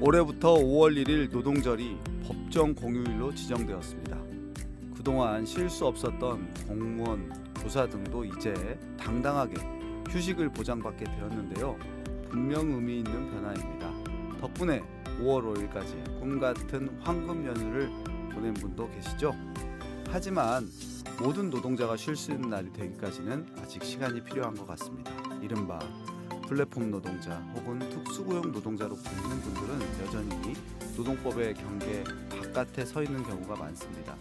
올해부터 5월 1일 노동절이 법정 공휴일로 지정되었습니다. 그동안 쉴 수 없었던 공무원, 교사 등도 이제 당당하게 휴식을 보장받게 되었는데요. 분명 의미 있는 변화입니다. 덕분에 5월 5일까지 꿈같은 황금 연휴를 보낸 분도 계시죠? 하지만 모든 노동자가 쉴 수 있는 날이 되기까지는 아직 시간이 필요한 것 같습니다. 이른바 플랫폼 노동자 혹은 특수고용 노동자로 불리는 분들은 여전히 노동법의 경계 바깥에 서 있는 경우가 많습니다.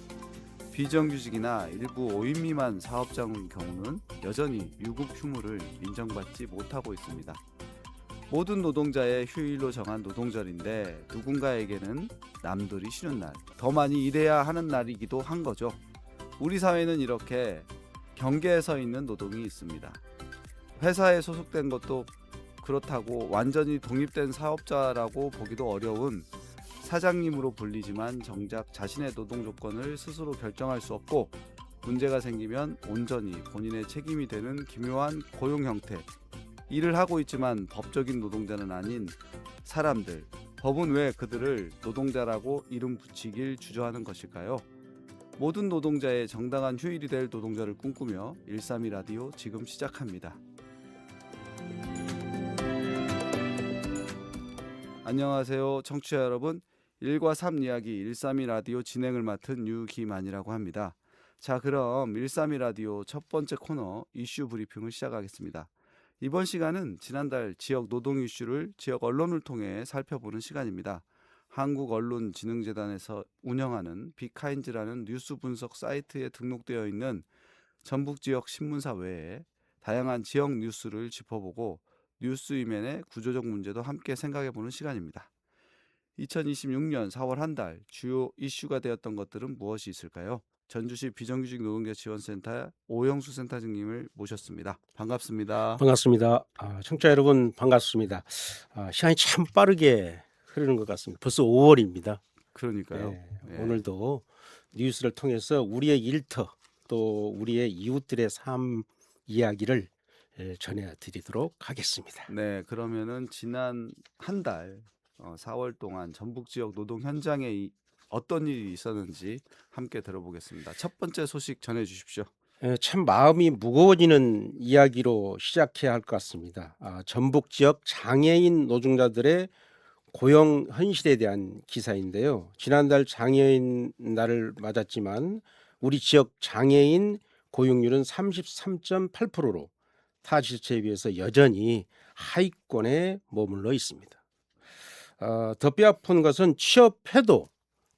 비정규직이나 일부 5인 미만 사업장의 경우는 여전히 유급 휴무를 인정받지 못하고 있습니다. 모든 노동자의 휴일로 정한 노동절인데 누군가에게는 남들이 쉬는 날, 더 많이 일해야 하는 날이기도 한 거죠. 우리 사회는 이렇게 경계에 서 있는 노동이 있습니다. 회사에 소속된 것도 그렇다고 완전히 독립된 사업자라고 보기도 어려운 사장님으로 불리지만 정작 자신의 노동 조건을 스스로 결정할 수 없고 문제가 생기면 온전히 본인의 책임이 되는 기묘한 고용 형태. 일을 하고 있지만 법적인 노동자는 아닌 사람들. 법은 왜 그들을 노동자라고 이름 붙이길 주저하는 것일까요? 모든 노동자의 정당한 휴일이 될 노동자를 꿈꾸며 132 라디오 지금 시작합니다. 안녕하세요 청취자 여러분, 1과 3 이야기 132 라디오 진행을 맡은 유기만이라고 합니다. 자, 그럼 132 라디오 첫 번째 코너 이슈 브리핑을 시작하겠습니다. 이번 시간은 지난달 지역 노동 이슈를 지역 언론을 통해 살펴보는 시간입니다. 한국언론진흥재단에서 운영하는 비카인즈라는 뉴스 분석 사이트에 등록되어 있는 전북 지역 신문사 외에 다양한 지역 뉴스를 짚어보고 뉴스 이면의 구조적 문제도 함께 생각해보는 시간입니다. 2026년 4월 한 달 주요 이슈가 되었던 것들은 무엇이 있을까요? 전주시 비정규직 노동자 지원센터 오영수 센터장님을 모셨습니다. 반갑습니다. 반갑습니다. 청취자 여러분 반갑습니다. 시간이 참 빠르게 흐르는 것 같습니다. 벌써 5월입니다. 그러니까요. 예. 오늘도 뉴스를 통해서 우리의 일터 또 우리의 이웃들의 삶 이야기를 전해드리도록 하겠습니다. 네, 그러면은 지난 한 달 4월 동안 전북 지역 노동 현장에 어떤 일이 있었는지 함께 들어보겠습니다. 첫 번째 소식 전해주십시오. 참 마음이 무거워지는 이야기로 시작해야 할 것 같습니다. 전북 지역 장애인 노동자들의 고용 현실에 대한 기사인데요. 지난달 장애인 날을 맞았지만 우리 지역 장애인 고용률은 33.8%로 타 지자체에 비해서 여전히 하위권에 머물러 있습니다. 더 뼈아픈 것은 취업해도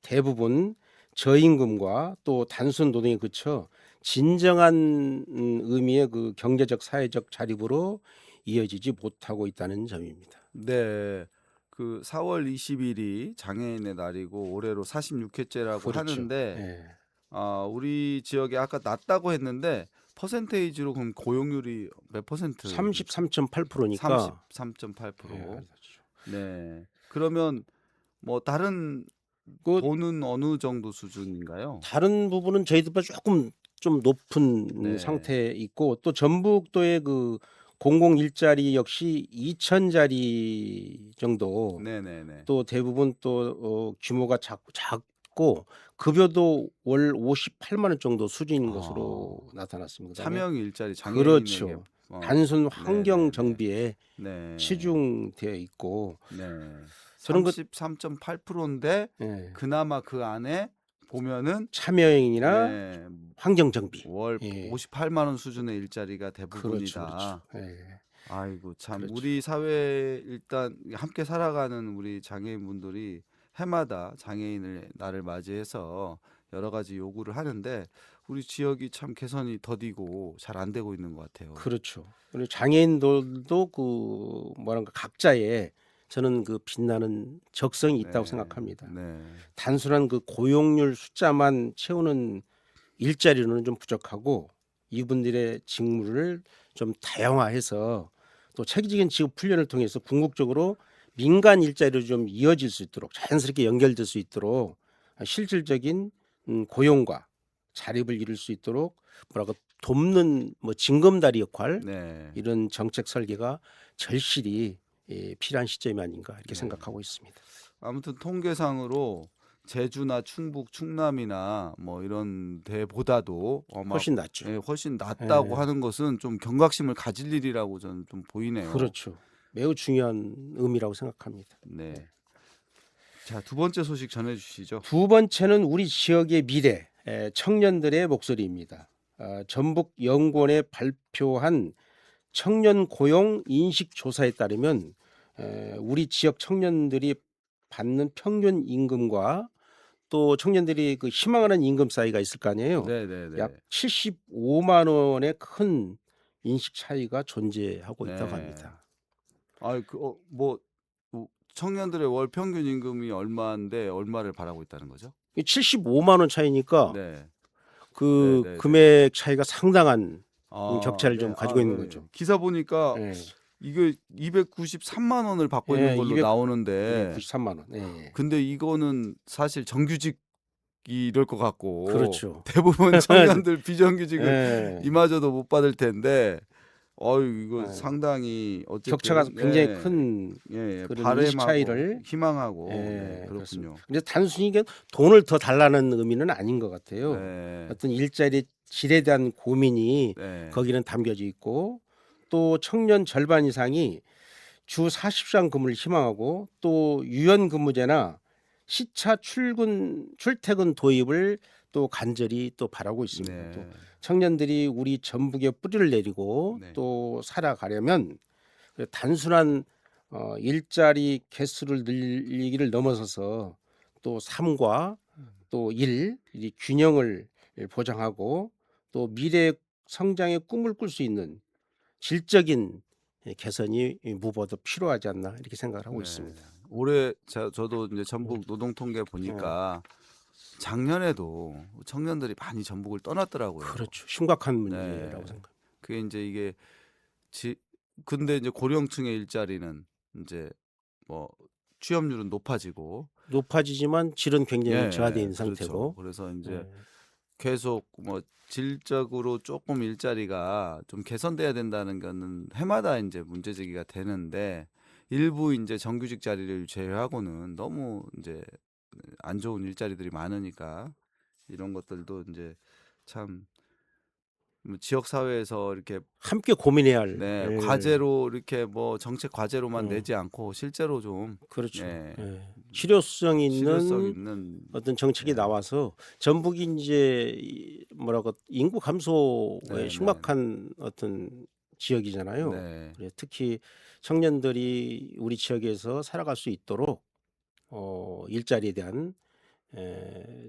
대부분 저임금과 또 단순 노동에 그쳐 진정한 의미의 그 경제적 사회적 자립으로 이어지지 못하고 있다는 점입니다. 네, 그 4월 20일이 장애인의 날이고 올해로 46회째라고 그렇죠. 하는데 우리 지역에 아까 낮다고 했는데 퍼센테이지로 그럼 고용률이 몇 퍼센트? 33.8%니까 33.8%. 네. 그러면 뭐 다른 그 도는 어느 정도 수준인가요? 다른 부분은 저희들보다 조금 좀 높은 네. 상태에 있고 또 전북도의 그 공공 일자리 역시 2,000자리 정도 네네네. 또 대부분 또 규모가 작고 급여도 월 58만 원 정도 수준인 것으로 나타났습니다. 참여 일자리 장애인에게 그렇죠. 단순 환경 네네네. 정비에 네. 치중되어 있고 네. 저는 33.8%인데 예, 그나마 그 안에 보면은 참여형이나 네, 환경 정비 월 예. 58만 원 수준의 일자리가 그렇죠, 대부분이다. 그렇죠. 예. 아이고 참, 그렇죠. 우리 사회에 일단 함께 살아가는 우리 장애인분들이 해마다 장애인을 날을 맞이해서 여러 가지 요구를 하는데 우리 지역이 참 개선이 더디고 잘 안 되고 있는 것 같아요. 그렇죠. 그리고 장애인들도 그 뭐랄까 각자의 저는 그 빛나는 적성이 있다고 네. 생각합니다. 네. 단순한 그 고용률 숫자만 채우는 일자리로는 좀 부족하고 이분들의 직무를 좀 다양화해서 또 체계적인 직업 훈련을 통해서 궁극적으로 민간 일자리로 좀 이어질 수 있도록 자연스럽게 연결될 수 있도록 실질적인 고용과 자립을 이룰 수 있도록 뭐라고 돕는 뭐 징검다리 역할 네. 이런 정책 설계가 절실히 필요한 시점이 아닌가 이렇게 네. 생각하고 있습니다. 아무튼 통계상으로 제주나 충북, 충남이나 뭐 이런 데보다도 훨씬 낫죠. 훨씬 낫다고 예. 하는 것은 좀 경각심을 가질 일이라고 저는 좀 보이네요. 그렇죠. 매우 중요한 의미라고 생각합니다. 네. 자, 두 번째 소식 전해주시죠. 두 번째는 우리 지역의 미래 청년들의 목소리입니다. 전북 연구원에 발표한 청년 고용 인식 조사에 따르면 우리 지역 청년들이 받는 평균 임금과 또 청년들이 그 희망하는 임금 사이가 있을 거 아니에요. 네네네. 약 75만 원의 큰 인식 차이가 존재하고 있다고 네. 합니다. 뭐 청년들의 월 평균 임금이 얼마인데 얼마를 바라고 있다는 거죠? 75만 원 차이니까 네. 그 네네네. 금액 차이가 상당한 아, 격차를 좀 가지고 있는 거죠. 기사 보니까 예. 이게 293만 원을 받고 예, 있는 걸로 200 나오는데 93만 원. 예. 근데 이거는 사실 정규직이 이럴 것 같고 그렇죠. 대부분 청년들 비정규직은 예. 이마저도 못 받을 텐데 이거 예. 상당히 어쨌든 격차가 굉장히 큰 그런 그런 바램하고 인식 차이를 희망하고 예, 그렇군요. 근데 단순히 이게 돈을 더 달라는 의미는 아닌 것 같아요. 네. 어떤 일자리 질에 대한 고민이 네. 거기는 담겨져 있고 또 청년 절반 이상이 주 40시간 근무를 희망하고 또 유연 근무제나 시차 출퇴근 도입을 또 간절히 또 바라고 있습니다. 네. 또 청년들이 우리 전북에 뿌리를 내리고 네. 또 살아가려면 단순한 일자리 개수를 늘리기를 넘어서서 또 삶과 또 이 균형을 보장하고 또 미래 성장의 꿈을 꿀 수 있는 질적인 개선이 무엇보다 필요하지 않나 이렇게 생각을 하고 네. 있습니다. 올해 저도 이제 전북 노동 통계 보니까 작년에도 청년들이 많이 전북을 떠났더라고요. 그렇죠. 심각한 문제라고 네. 생각합니다. 그게 이제 이게 근데 이제 고령층의 일자리는 이제 뭐 취업률은 높아지고 높아지지만 질은 굉장히 저하되어 있는 그렇죠. 상태고. 그래서 이제 예. 계속 뭐 질적으로 조금 일자리가 좀 개선돼야 된다는 거는 해마다 이제 문제 제기가 되는데 일부 이제 정규직 자리를 제외하고는 너무 이제 안 좋은 일자리들이 많으니까 이런 것들도 이제 참 지역 사회에서 이렇게 함께 고민해야 할. 예. 과제로 이렇게 뭐 정책 과제로만 음. 내지 않고 실제로 좀 그렇죠. 예. 예. 실효성 있는 실효성 있는 어떤 정책이 네. 나와서 전북이 이제 뭐라고 인구 감소에 네, 심각한 어떤 지역이잖아요. 네. 그래서 특히 청년들이 우리 지역에서 살아갈 수 있도록 일자리에 대한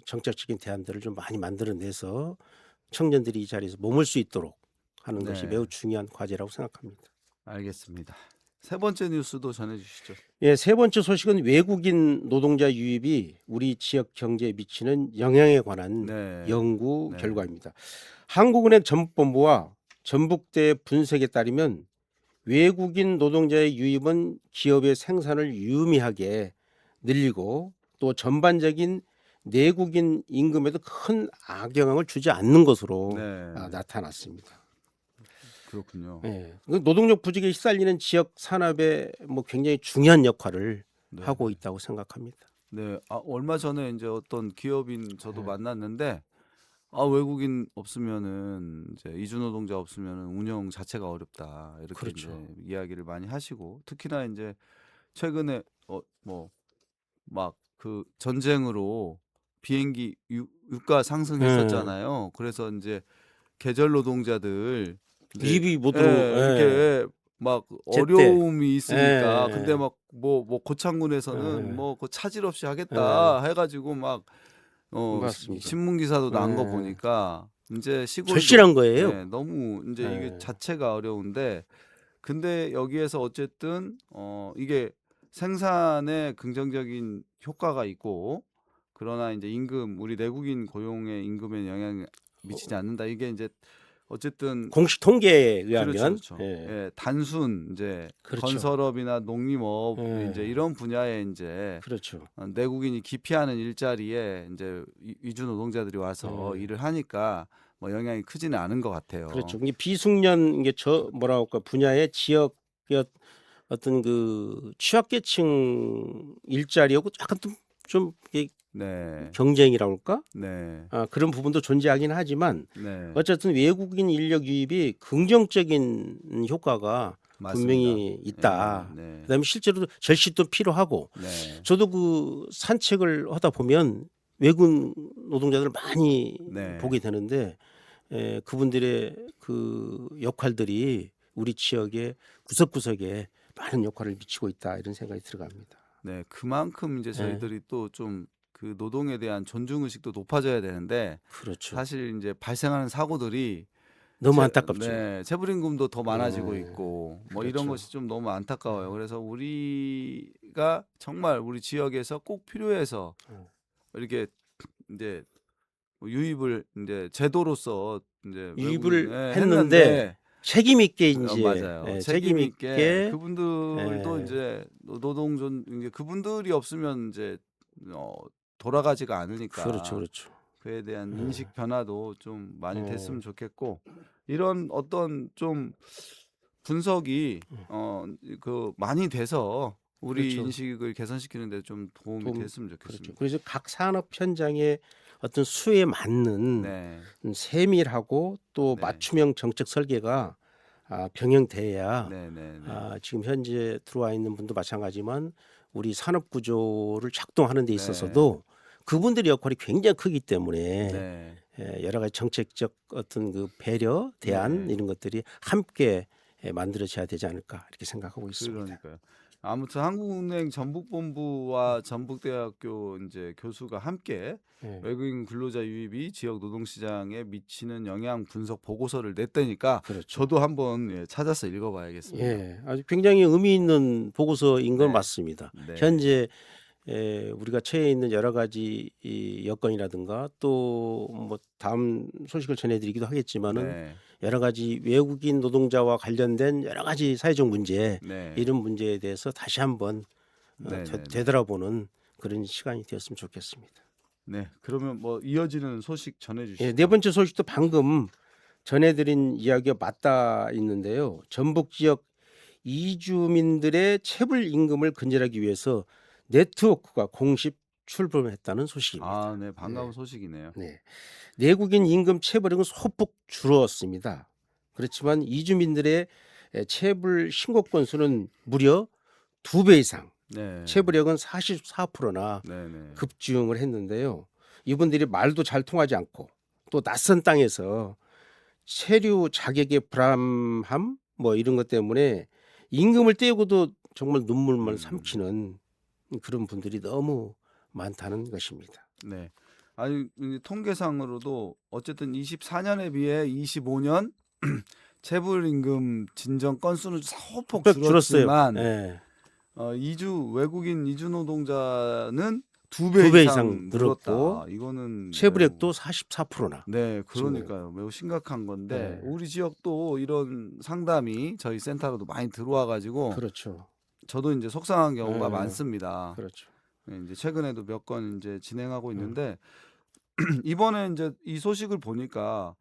정책적인 대안들을 좀 많이 만들어내서 청년들이 이 자리에서 머물 수 있도록 하는 것이 네. 매우 중요한 과제라고 생각합니다. 알겠습니다. 세 번째 뉴스도 전해주시죠. 예, 세 번째 소식은 외국인 노동자 유입이 우리 지역 경제에 미치는 영향에 관한 네. 연구 네. 결과입니다. 한국은행 전북본부와 전북대 분석에 따르면 외국인 노동자의 유입은 기업의 생산을 유의미하게 늘리고 또 전반적인 내국인 임금에도 큰 악영향을 주지 않는 것으로 네. 나타났습니다. 그렇군요. 예, 노동력 부족에 시달리는 지역 산업에 뭐 굉장히 중요한 역할을 네. 하고 있다고 생각합니다. 네. 얼마 전에 이제 어떤 기업인 저도 네. 만났는데 외국인 없으면은 이제 이주 노동자 없으면은 운영 자체가 어렵다 이렇게 그렇죠. 이제 이야기를 많이 하시고 특히나 이제 최근에 뭐 막 그 전쟁으로 비행기 유가 상승했었잖아요. 그래서 이제 계절 노동자들 이제 유입이 못 들어. 이렇게 막 제때. 어려움이 있으니까 예. 근데 막 뭐 고창군에서는 예. 뭐 그 차질 없이 하겠다 해가지고 막 맞습니다. 신문 기사도 난 거 예. 보니까 이제 시골도 절실한 거예요. 너무 이제 이게 예. 자체가 어려운데 근데 여기에서 어쨌든 이게 생산에 긍정적인 효과가 있고 그러나 이제 임금 우리 내국인 고용의 임금에 영향을 미치지 않는다. 이게 이제 어쨌든 공식 통계에 의하면 그렇죠. 예. 단순 이제 그렇죠. 건설업이나 농림업 예. 이제 이런 분야에 이제 그렇죠. 내국인이 기피하는 일자리에 이제 이주 노동자들이 와서 일을 하니까 뭐 영향이 크지는 않은 것 같아요. 그렇죠. 이게 비숙련 이게 뭐라 할까 분야의 지역 어떤 그 취약계층 일자리하고 약간 좀 이게 네. 경쟁이라고 할까? 네. 그런 부분도 존재하긴 하지만 네. 어쨌든 외국인 인력 유입이 긍정적인 효과가 맞습니다. 분명히 있다. 네. 그다음에 실제로 절실도 필요하고 네. 저도 그 산책을 하다 보면 외국인 노동자들을 많이 네. 보게 되는데 그분들의 그 역할들이 우리 지역의 구석구석에 많은 역할을 미치고 있다 이런 생각이 들어갑니다. 네. 그만큼 이제 예. 저희들이 또 좀 그 노동에 대한 존중 의식도 높아져야 되는데 그렇죠. 사실 이제 발생하는 사고들이 너무 안타깝죠. 네, 체불임금도 더 많아지고 예. 있고 뭐 그렇죠. 이런 것이 좀 너무 안타까워요. 그래서 우리가 정말 우리 지역에서 꼭 필요해서 이렇게 이제 뭐 유입을 이제 제도로서 이제 유입을 외국인에 했는데 책임 있게 이제 맞아요. 책임 있게 그분들도 이제 노동존 이제 그분들이 없으면 이제 돌아가지가 않으니까 그렇죠. 그에 대한 인식 변화도 좀 많이 됐으면 예. 좋겠고 이런 어떤 좀 분석이 그 많이 돼서 우리 그렇죠. 인식을 개선시키는 데 좀 도움이 됐으면 그렇죠. 좋겠습니다. 그래서 각 산업 현장의 어떤 수에 맞는 네. 세밀하고 또 네. 맞춤형 정책 설계가 병행돼야 네, 네, 네. 지금 현재 들어와 있는 분도 마찬가지지만 우리 산업 구조를 작동하는 데 네. 있어서도 그분들의 역할이 굉장히 크기 때문에 네. 여러 가지 정책적 어떤 그 배려, 대안 네. 이런 것들이 함께 만들어져야 되지 않을까 이렇게 생각하고 있습니다. 그러니까요. 아무튼 한국은행 전북본부와 전북대학교 이제 교수가 함께 예. 외국인 근로자 유입이 지역 노동시장에 미치는 영향 분석 보고서를 냈다니까 그렇죠. 저도 한번 찾아서 읽어봐야겠습니다. 예, 아주 굉장히 의미 있는 보고서인 건 네. 맞습니다. 네. 현재 우리가 처해 있는 여러 가지 이 여건이라든가 또 뭐 다음 소식을 전해드리기도 하겠지만은 네. 여러 가지 외국인 노동자와 관련된 여러 가지 사회적 문제 네. 이런 문제에 대해서 다시 한번 네, 네, 네. 되돌아보는 그런 시간이 되었으면 좋겠습니다. 네. 그러면 뭐 이어지는 소식 전해주시죠. 네 번째 소식도 방금 전해드린 이야기가 맞닿아 있는데요. 전북 지역 이주민들의 체불 임금을 근절하기 위해서 네트워크가 공식 출범했다는 소식입니다. 네. 반가운 소식이네요. 네. 내국인 임금 체불액은 소폭 줄었습니다. 그렇지만 이주민들의 체불 신고 건수는 무려 2배 이상, 네. 체불액은 44%나 네, 네. 급증을 했는데요. 이분들이 말도 잘 통하지 않고 또 낯선 땅에서 체류 자격의 불안함 뭐 이런 것 때문에 임금을 떼고도 정말 눈물만 삼키는 그런 분들이 너무 많다는 것입니다. 네. 아니 이제 통계상으로도 어쨌든 24년에 비해 25년 체불임금 진정 건수는 소폭 줄었어요. 줄었지만 예. 외국인 이주 노동자는 2배, 2배 이상 이상 늘었다. 늘었고 이거는 체불액도 44%나. 네, 그러니까요. 매우 심각한 건데 네. 우리 지역도 이런 상담이 저희 센터로도 많이 들어와 가지고 그렇죠. 저도 이제 속상한 경우가 네. 많습니다. 그렇죠. 네, 이제 최근에도 몇 건 이제 진행하고 있는데 이번에 이제 이 소식을 보니까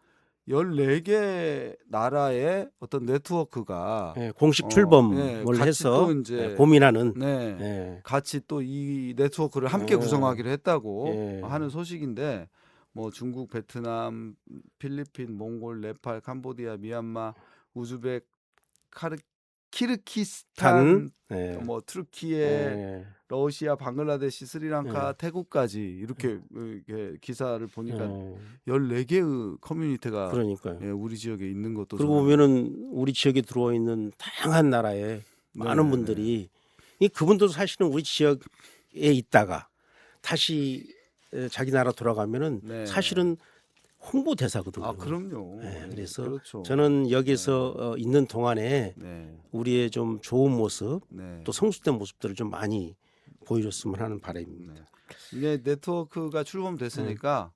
14개 나라의 어떤 네트워크가 예, 공식 예, 출범을 같이 해서 또 이제 고민하는 네, 예. 같이 또 이 네트워크를 함께 예. 구성하기로 했다고 예. 하는 소식인데 뭐 중국, 베트남, 필리핀, 몽골, 네팔, 캄보디아, 미얀마, 우즈벡, 키르기스탄, 예. 뭐 트르키예, 예. 러시아, 방글라데시, 스리랑카, 태국까지 이렇게 기사를 보니까 예. 14개의 커뮤니티가 그러니까요. 우리 지역에 있는 것도 그러고 저는 보면은 우리 지역에 들어와 있는 다양한 나라의 많은 네네네. 분들이 그분도 사실은 우리 지역에 있다가 다시 자기 나라 돌아가면은 네. 사실은 홍보 대사거든요. 그럼요. 네, 그래서 그렇죠. 저는 여기서 있는 동안에 네. 우리의 좀 좋은 모습 네. 또 성숙된 모습들을 좀 많이 보여줬으면 하는 바람입니다. 이게 네트워크가 출범됐으니까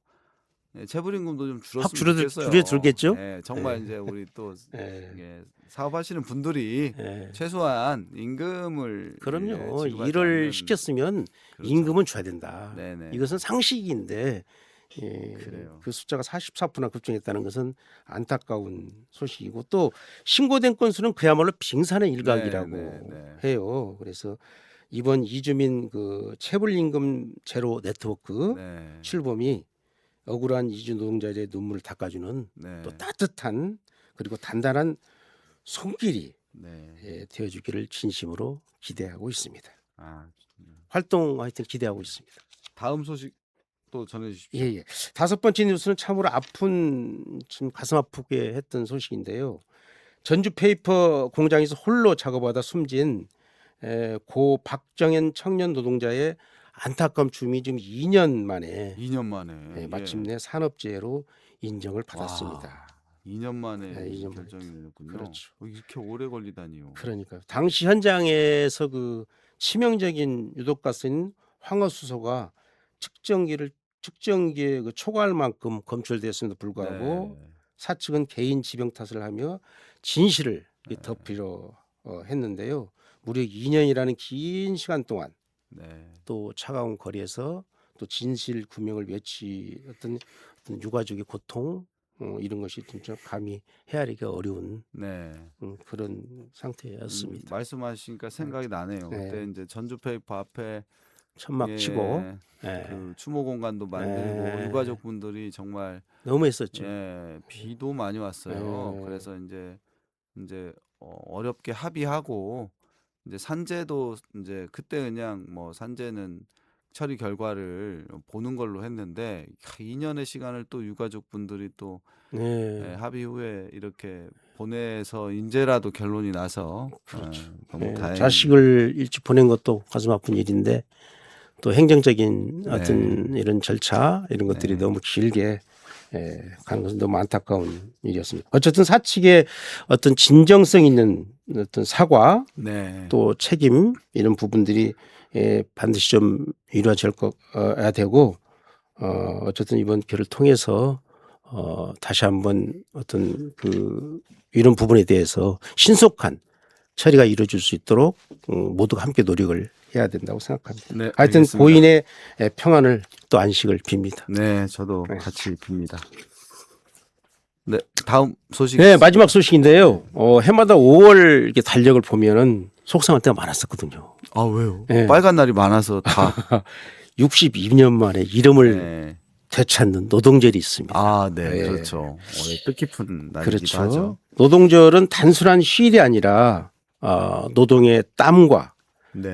체불임금도 좀 확 줄었으면 좋겠어요. 줄겠죠? 네, 정말 이제 우리 또 예. 이게 사업하시는 분들이 예. 최소한 임금을 그럼요. 지급하지 일을 않는- 시켰으면 그렇죠. 임금은 줘야 된다. 네네. 이것은 상식인데 그래요. 그 숫자가 44%나 급증했다는 것은 안타까운 소식이고 또 신고된 건수는 그야말로 빙산의 일각이라고 네, 네. 해요. 그래서 이번 이주민 그 체불임금 제로 네트워크 네. 출범이 억울한 이주 노동자들의 눈물을 닦아주는 네. 또 따뜻한 그리고 단단한 손길이 네. 되어주기를 진심으로 기대하고 있습니다. 아, 활동 하여튼 기대하고 있습니다. 다음 소식 또 전해 주십시오. 예. 다섯 번째 뉴스는 참으로 아픈 좀 가슴 아프게 했던 소식인데요. 전주 페이퍼 공장에서 홀로 작업하다 숨진 고 박정현 청년 노동자의 안타까운 죽음이 지금 2년 만에 2년 만에 마침내 산업재해로 인정을 와, 받았습니다. 2년 만에 네, 2년 만에. 결정이 내렸군요. 그렇죠. 이렇게 오래 걸리다니요. 그러니까요. 당시 현장에서 그 치명적인 유독가스인 황화수소가 측정기에 그 초과할 만큼 검출되었음에도 불구하고 네. 사측은 개인 지병 탓을 하며 진실을 네. 덮으려 했는데요. 무려 2년이라는 긴 시간 동안 네. 또 차가운 거리에서 또 진실 구명을 어떤 유가족의 고통 이런 것이 진짜 감히 헤아리기가 어려운 네. 그런 상태였습니다. 말씀하시니까 생각이 나네요. 네. 그때 이제 전주 페이퍼 앞에 천막 치고 예. 그 추모 공간도 만들고 유가족 분들이 정말 너무 했었죠. 비도 많이 왔어요. 그래서 이제 어렵게 합의하고 이제 산재도 이제 그때 그냥 뭐 산재는 처리 결과를 보는 걸로 했는데 2년의 시간을 또 유가족 분들이 또 합의 후에 이렇게 보내서 인제라도 결론이 나서 그렇죠. 너무 다행히 자식을 일찍 보낸 것도 가슴 아픈 일인데 또 행정적인 어떤 이런 절차 이런 것들이 너무 길게 가는 것은 너무 안타까운 일이었습니다. 어쨌든 사측의 어떤 진정성 있는 어떤 사과 또 책임 이런 부분들이 반드시 좀 이루어져야 되고 어쨌든 이번 기회를 통해서 다시 한번 어떤 이런 부분에 대해서 신속한 처리가 이루어질 수 있도록 모두가 함께 노력을 해야 된다고 생각합니다. 네, 하여튼 알겠습니다. 고인의 평안을 또 안식을 빕니다. 네, 저도 같이 빕니다. 네, 다음 소식. 네, 마지막 소식인데요. 해마다 5월 이렇게 달력을 보면은 속상할 때가 많았었거든요. 아, 왜요? 네. 빨간 날이 많아서 다 62년 만에 이름을 되찾는 노동절이 있습니다. 아, 네, 그렇죠. 올해 뜻깊은 날이기도 그렇죠. 하죠. 노동절은 단순한 휴일이 아니라 노동의 땀과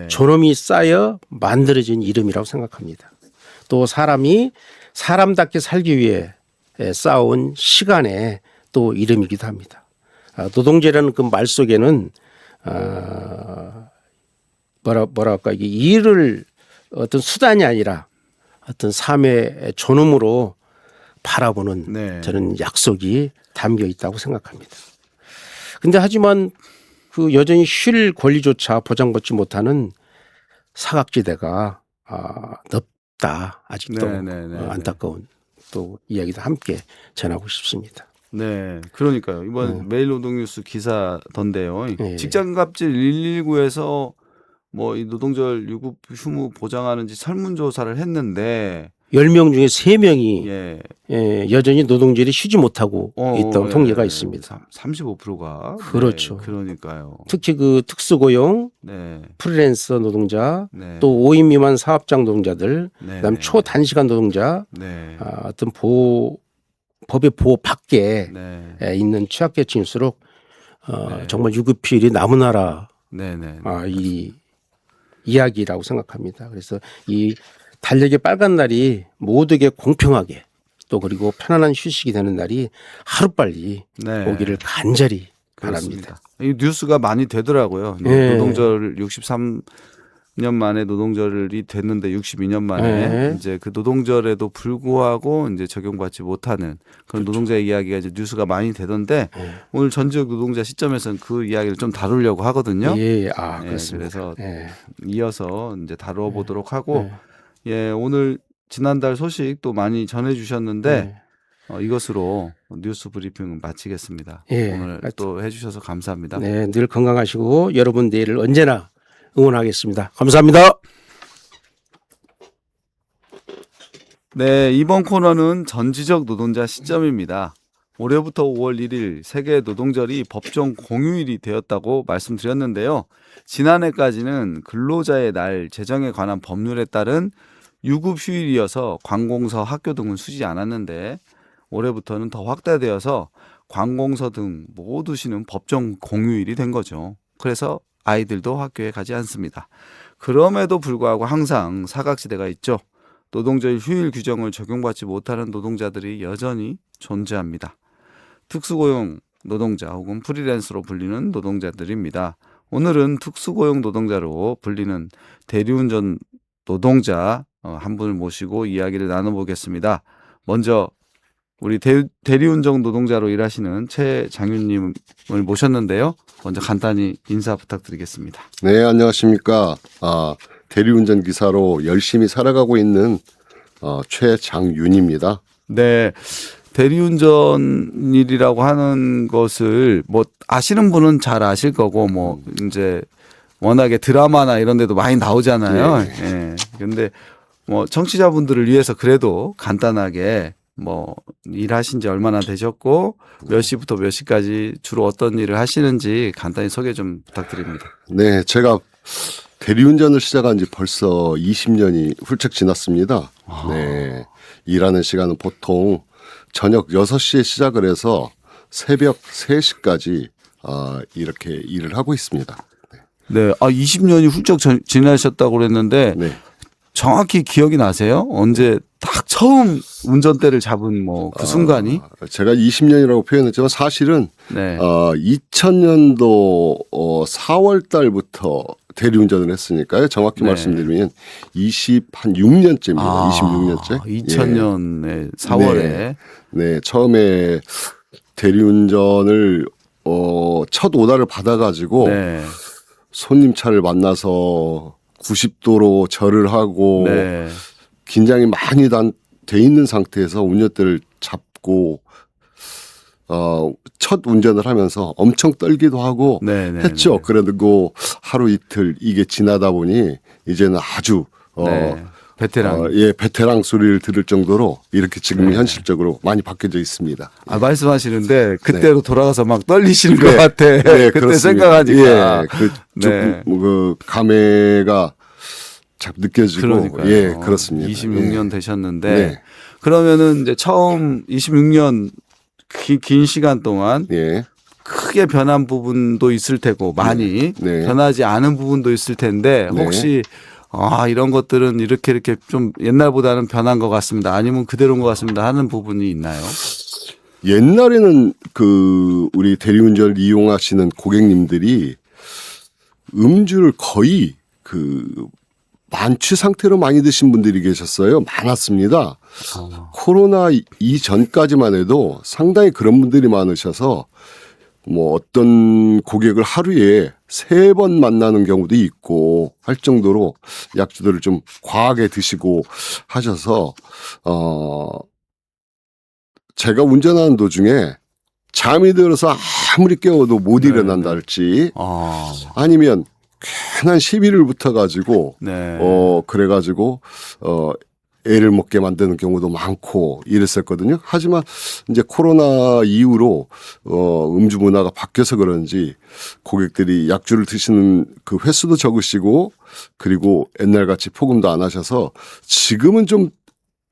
존엄이 쌓여 만들어진 이름이라고 생각합니다. 또 사람이 사람답게 살기 위해 쌓아온 시간의 또 이름이기도 합니다. 노동절이라는 그 말 속에는 뭐랄까 이게 일을 어떤 수단이 아니라 어떤 삶의 존엄으로 바라보는 저는 약속이 담겨 있다고 생각합니다. 근데 하지만 그 여전히 쉴 권리조차 보장받지 못하는 사각지대가 넓다. 아직도 안타까운 또 이야기도 함께 전하고 싶습니다. 네, 그러니까요. 이번 매일 노동뉴스 기사던데요. 직장갑질 119에서 뭐 이 노동절 유급 휴무 보장하는지 설문조사를 했는데 10명 중에 3명이 여전히 노동절이 쉬지 못하고 있다고 통계가 있습니다. 35%가 그렇죠. 그러니까요. 특히 그 특수고용, 프리랜서 노동자, 또 5인 미만 사업장 노동자들, 그다음 초단시간 노동자, 어떤 법의 보호 밖에 있는 취약계층일수록 정말 유급휴일이 나무나라 이 이야기라고 생각합니다. 그래서 이 달력의 빨간 날이 모두에게 공평하게 또 그리고 편안한 휴식이 되는 날이 하루빨리 오기를 간절히 바랍니다. 이 뉴스가 많이 되더라고요. 노동절 63년 만에 노동절이 됐는데 62년 만에 이제 그 노동절에도 불구하고 이제 적용받지 못하는 그런 노동자의 이야기가 이제 뉴스가 많이 되던데 오늘 전 지역 노동자 시점에서는 그 이야기를 좀 다루려고 하거든요. 그렇습니다. 그래서 이어서 이제 다뤄보도록 하고 오늘 지난달 소식 또 많이 전해주셨는데 이것으로 뉴스 브리핑은 마치겠습니다. 오늘 또 해주셔서 감사합니다. 네, 늘 건강하시고 여러분 내일을 언제나 응원하겠습니다. 감사합니다. 네, 이번 코너는 전지적 노동자 시점입니다. 올해부터 5월 1일 세계 노동절이 법정 공휴일이 되었다고 말씀드렸는데요. 지난해까지는 근로자의 날 제정에 관한 법률에 따른 유급 휴일이어서 관공서, 학교 등은 쉬지 않았는데 올해부터는 더 확대되어서 관공서 등 모두 쉬는 법정 공휴일이 된 거죠. 그래서 아이들도 학교에 가지 않습니다. 그럼에도 불구하고 항상 사각지대가 있죠. 노동절 휴일 규정을 적용받지 못하는 노동자들이 여전히 존재합니다. 특수고용 노동자 혹은 프리랜서로 불리는 노동자들입니다. 오늘은 특수고용 노동자로 불리는 대리운전 노동자 한 분을 모시고 이야기를 나눠보겠습니다. 먼저 우리 대리운전 노동자로 일하시는 최장윤님을 모셨는데요. 먼저 간단히 인사 부탁드리겠습니다. 네, 안녕하십니까. 대리운전 기사로 열심히 살아가고 있는 최장윤입니다. 네, 대리운전 일이라고 하는 것을 뭐 아시는 분은 잘 아실 거고 뭐 이제 워낙에 드라마나 이런 데도 많이 나오잖아요. 네. 예. 근데 뭐 청취자분들을 위해서 그래도 간단하게 뭐 일하신 지 얼마나 되셨고 몇 시부터 몇 시까지 주로 어떤 일을 하시는지 간단히 소개 좀 부탁드립니다. 네, 제가 대리운전을 시작한 지 벌써 20년이 훌쩍 지났습니다. 네, 일하는 시간은 보통 저녁 6시에 시작을 해서 새벽 3시까지 이렇게 일을 하고 있습니다. 네, 20년이 훌쩍 지나셨다고 그랬는데 네. 정확히 기억이 나세요? 언제 딱 처음 운전대를 잡은 뭐 그 순간이? 제가 20년이라고 표현했지만 사실은 네. 2000년도 4월 달부터 대리운전을 했으니까요. 정확히 네. 말씀드리면 26년째입니다. 26년째. 2000년에 4월에. 네, 처음에 대리운전을 첫 오다를 받아가지고 네. 손님 차를 만나서 90도로 절을 하고 네. 긴장이 많이 돼 있는 상태에서 운전대를 잡고 첫 운전을 하면서 엄청 떨기도 하고 네, 네, 했죠. 네. 그래도 하루 이틀 이게 지나다 보니 이제는 아주 네. 베테랑. 베테랑 소리를 들을 정도로 이렇게 지금 네. 현실적으로 많이 바뀌어져 있습니다. 말씀하시는데 그때로 돌아가서 막 떨리시는 것 같아. 네, 그때 그렇습니다. 생각하니까. 예, 네. 그 감회가 잘 느껴지고 그러니까요. 예, 그렇습니다. 26년 예. 되셨는데 네. 그러면은 이제 처음 26년 긴 시간 동안 예. 크게 변한 부분도 있을 테고 많이 네. 변하지 않은 부분도 있을 텐데 네. 혹시 이런 것들은 이렇게 좀 옛날보다는 변한 것 같습니다. 아니면 그대로인 것 같습니다 하는 부분이 있나요? 옛날에는 그 우리 대리운전을 이용하시는 고객님들이 음주를 거의 그 만취 상태로 많이 드신 분들이 계셨어요. 많았습니다. 코로나 이전까지만 해도 상당히 그런 분들이 많으셔서 뭐 어떤 고객을 하루에 3번 만나는 경우도 있고 할 정도로 약주들을 좀 과하게 드시고 하셔서 제가 운전하는 도중에 잠이 들어서 아무리 깨워도 못 일어난다 할지 아니면 괜한 시비를 붙어가지고 네. 그래가지고 애를 먹게 만드는 경우도 많고 이랬었거든요. 하지만 이제 코로나 이후로 음주 문화가 바뀌어서 그런지 고객들이 약주를 드시는 그 횟수도 적으시고 그리고 옛날같이 포금도 안 하셔서 지금은 좀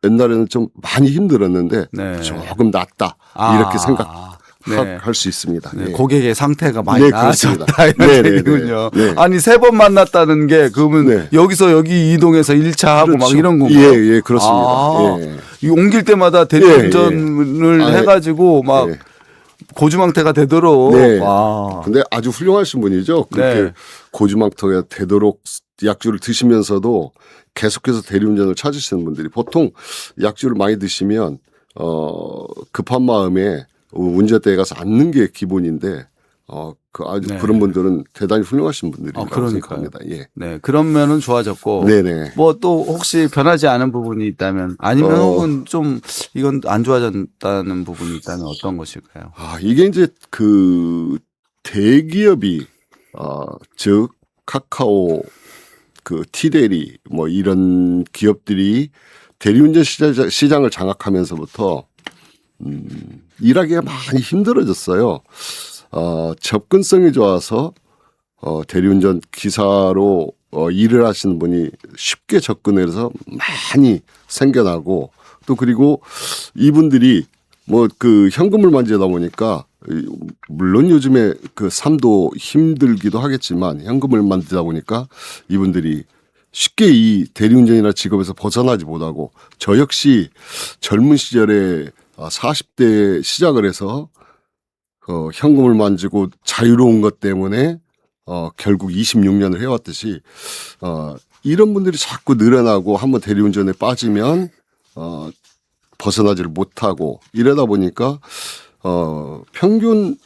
옛날에는 좀 많이 힘들었는데 네. 조금 낫다 이렇게 생각. 네. 할 수 있습니다. 네, 예. 고객의 상태가 많이 네, 나아졌다 그렇습니다. 이런 네, 네, 얘기군요. 네. 아니 3번 만났다는 게 그러면 네. 여기서 여기 이동해서 1차 하고 막 그렇죠. 이런 건가요? 예, 그렇습니다. 예. 이 옮길 때마다 대리운전을 예, 예. 해가지고 막 예. 고주망태가 되도록. 네. 와. 근데 아주 훌륭하신 분이죠. 그렇게 네. 고주망태가 되도록 약주를 드시면서도 계속해서 대리운전을 찾으시는 분들이 보통 약주를 많이 드시면 급한 마음에 운전대에 가서 앉는 게 기본인데 아주 네. 그런 분들은 대단히 훌륭하신 분들이라고 그러니까요. 생각합니다. 예. 네, 그런 면은 좋아졌고. 네네. 뭐 또 혹시 변하지 않은 부분이 있다면 아니면 혹은 좀 이건 안 좋아졌다는 부분이 있다면 어떤 것일까요? 이게 이제 그 대기업이 즉 카카오 그 티데리 뭐 이런 기업들이 대리운전 시장을 장악하면서부터 일하기가 많이 힘들어졌어요. 접근성이 좋아서 대리운전 기사로 일을 하시는 분이 쉽게 접근해서 많이 생겨나고 또 그리고 이분들이 뭐 그 현금을 만지다 보니까 물론 요즘에 그 삶도 힘들기도 하겠지만 현금을 만지다 보니까 이분들이 쉽게 이 대리운전이나 직업에서 벗어나지 못하고 저 역시 젊은 시절에 40대 시작을 해서 현금을 만지고 자유로운 것 때문에 결국 26년을 해왔듯이 이런 분들이 자꾸 늘어나고 한번 대리운전에 빠지면 벗어나지를 못하고 이러다 보니까 평균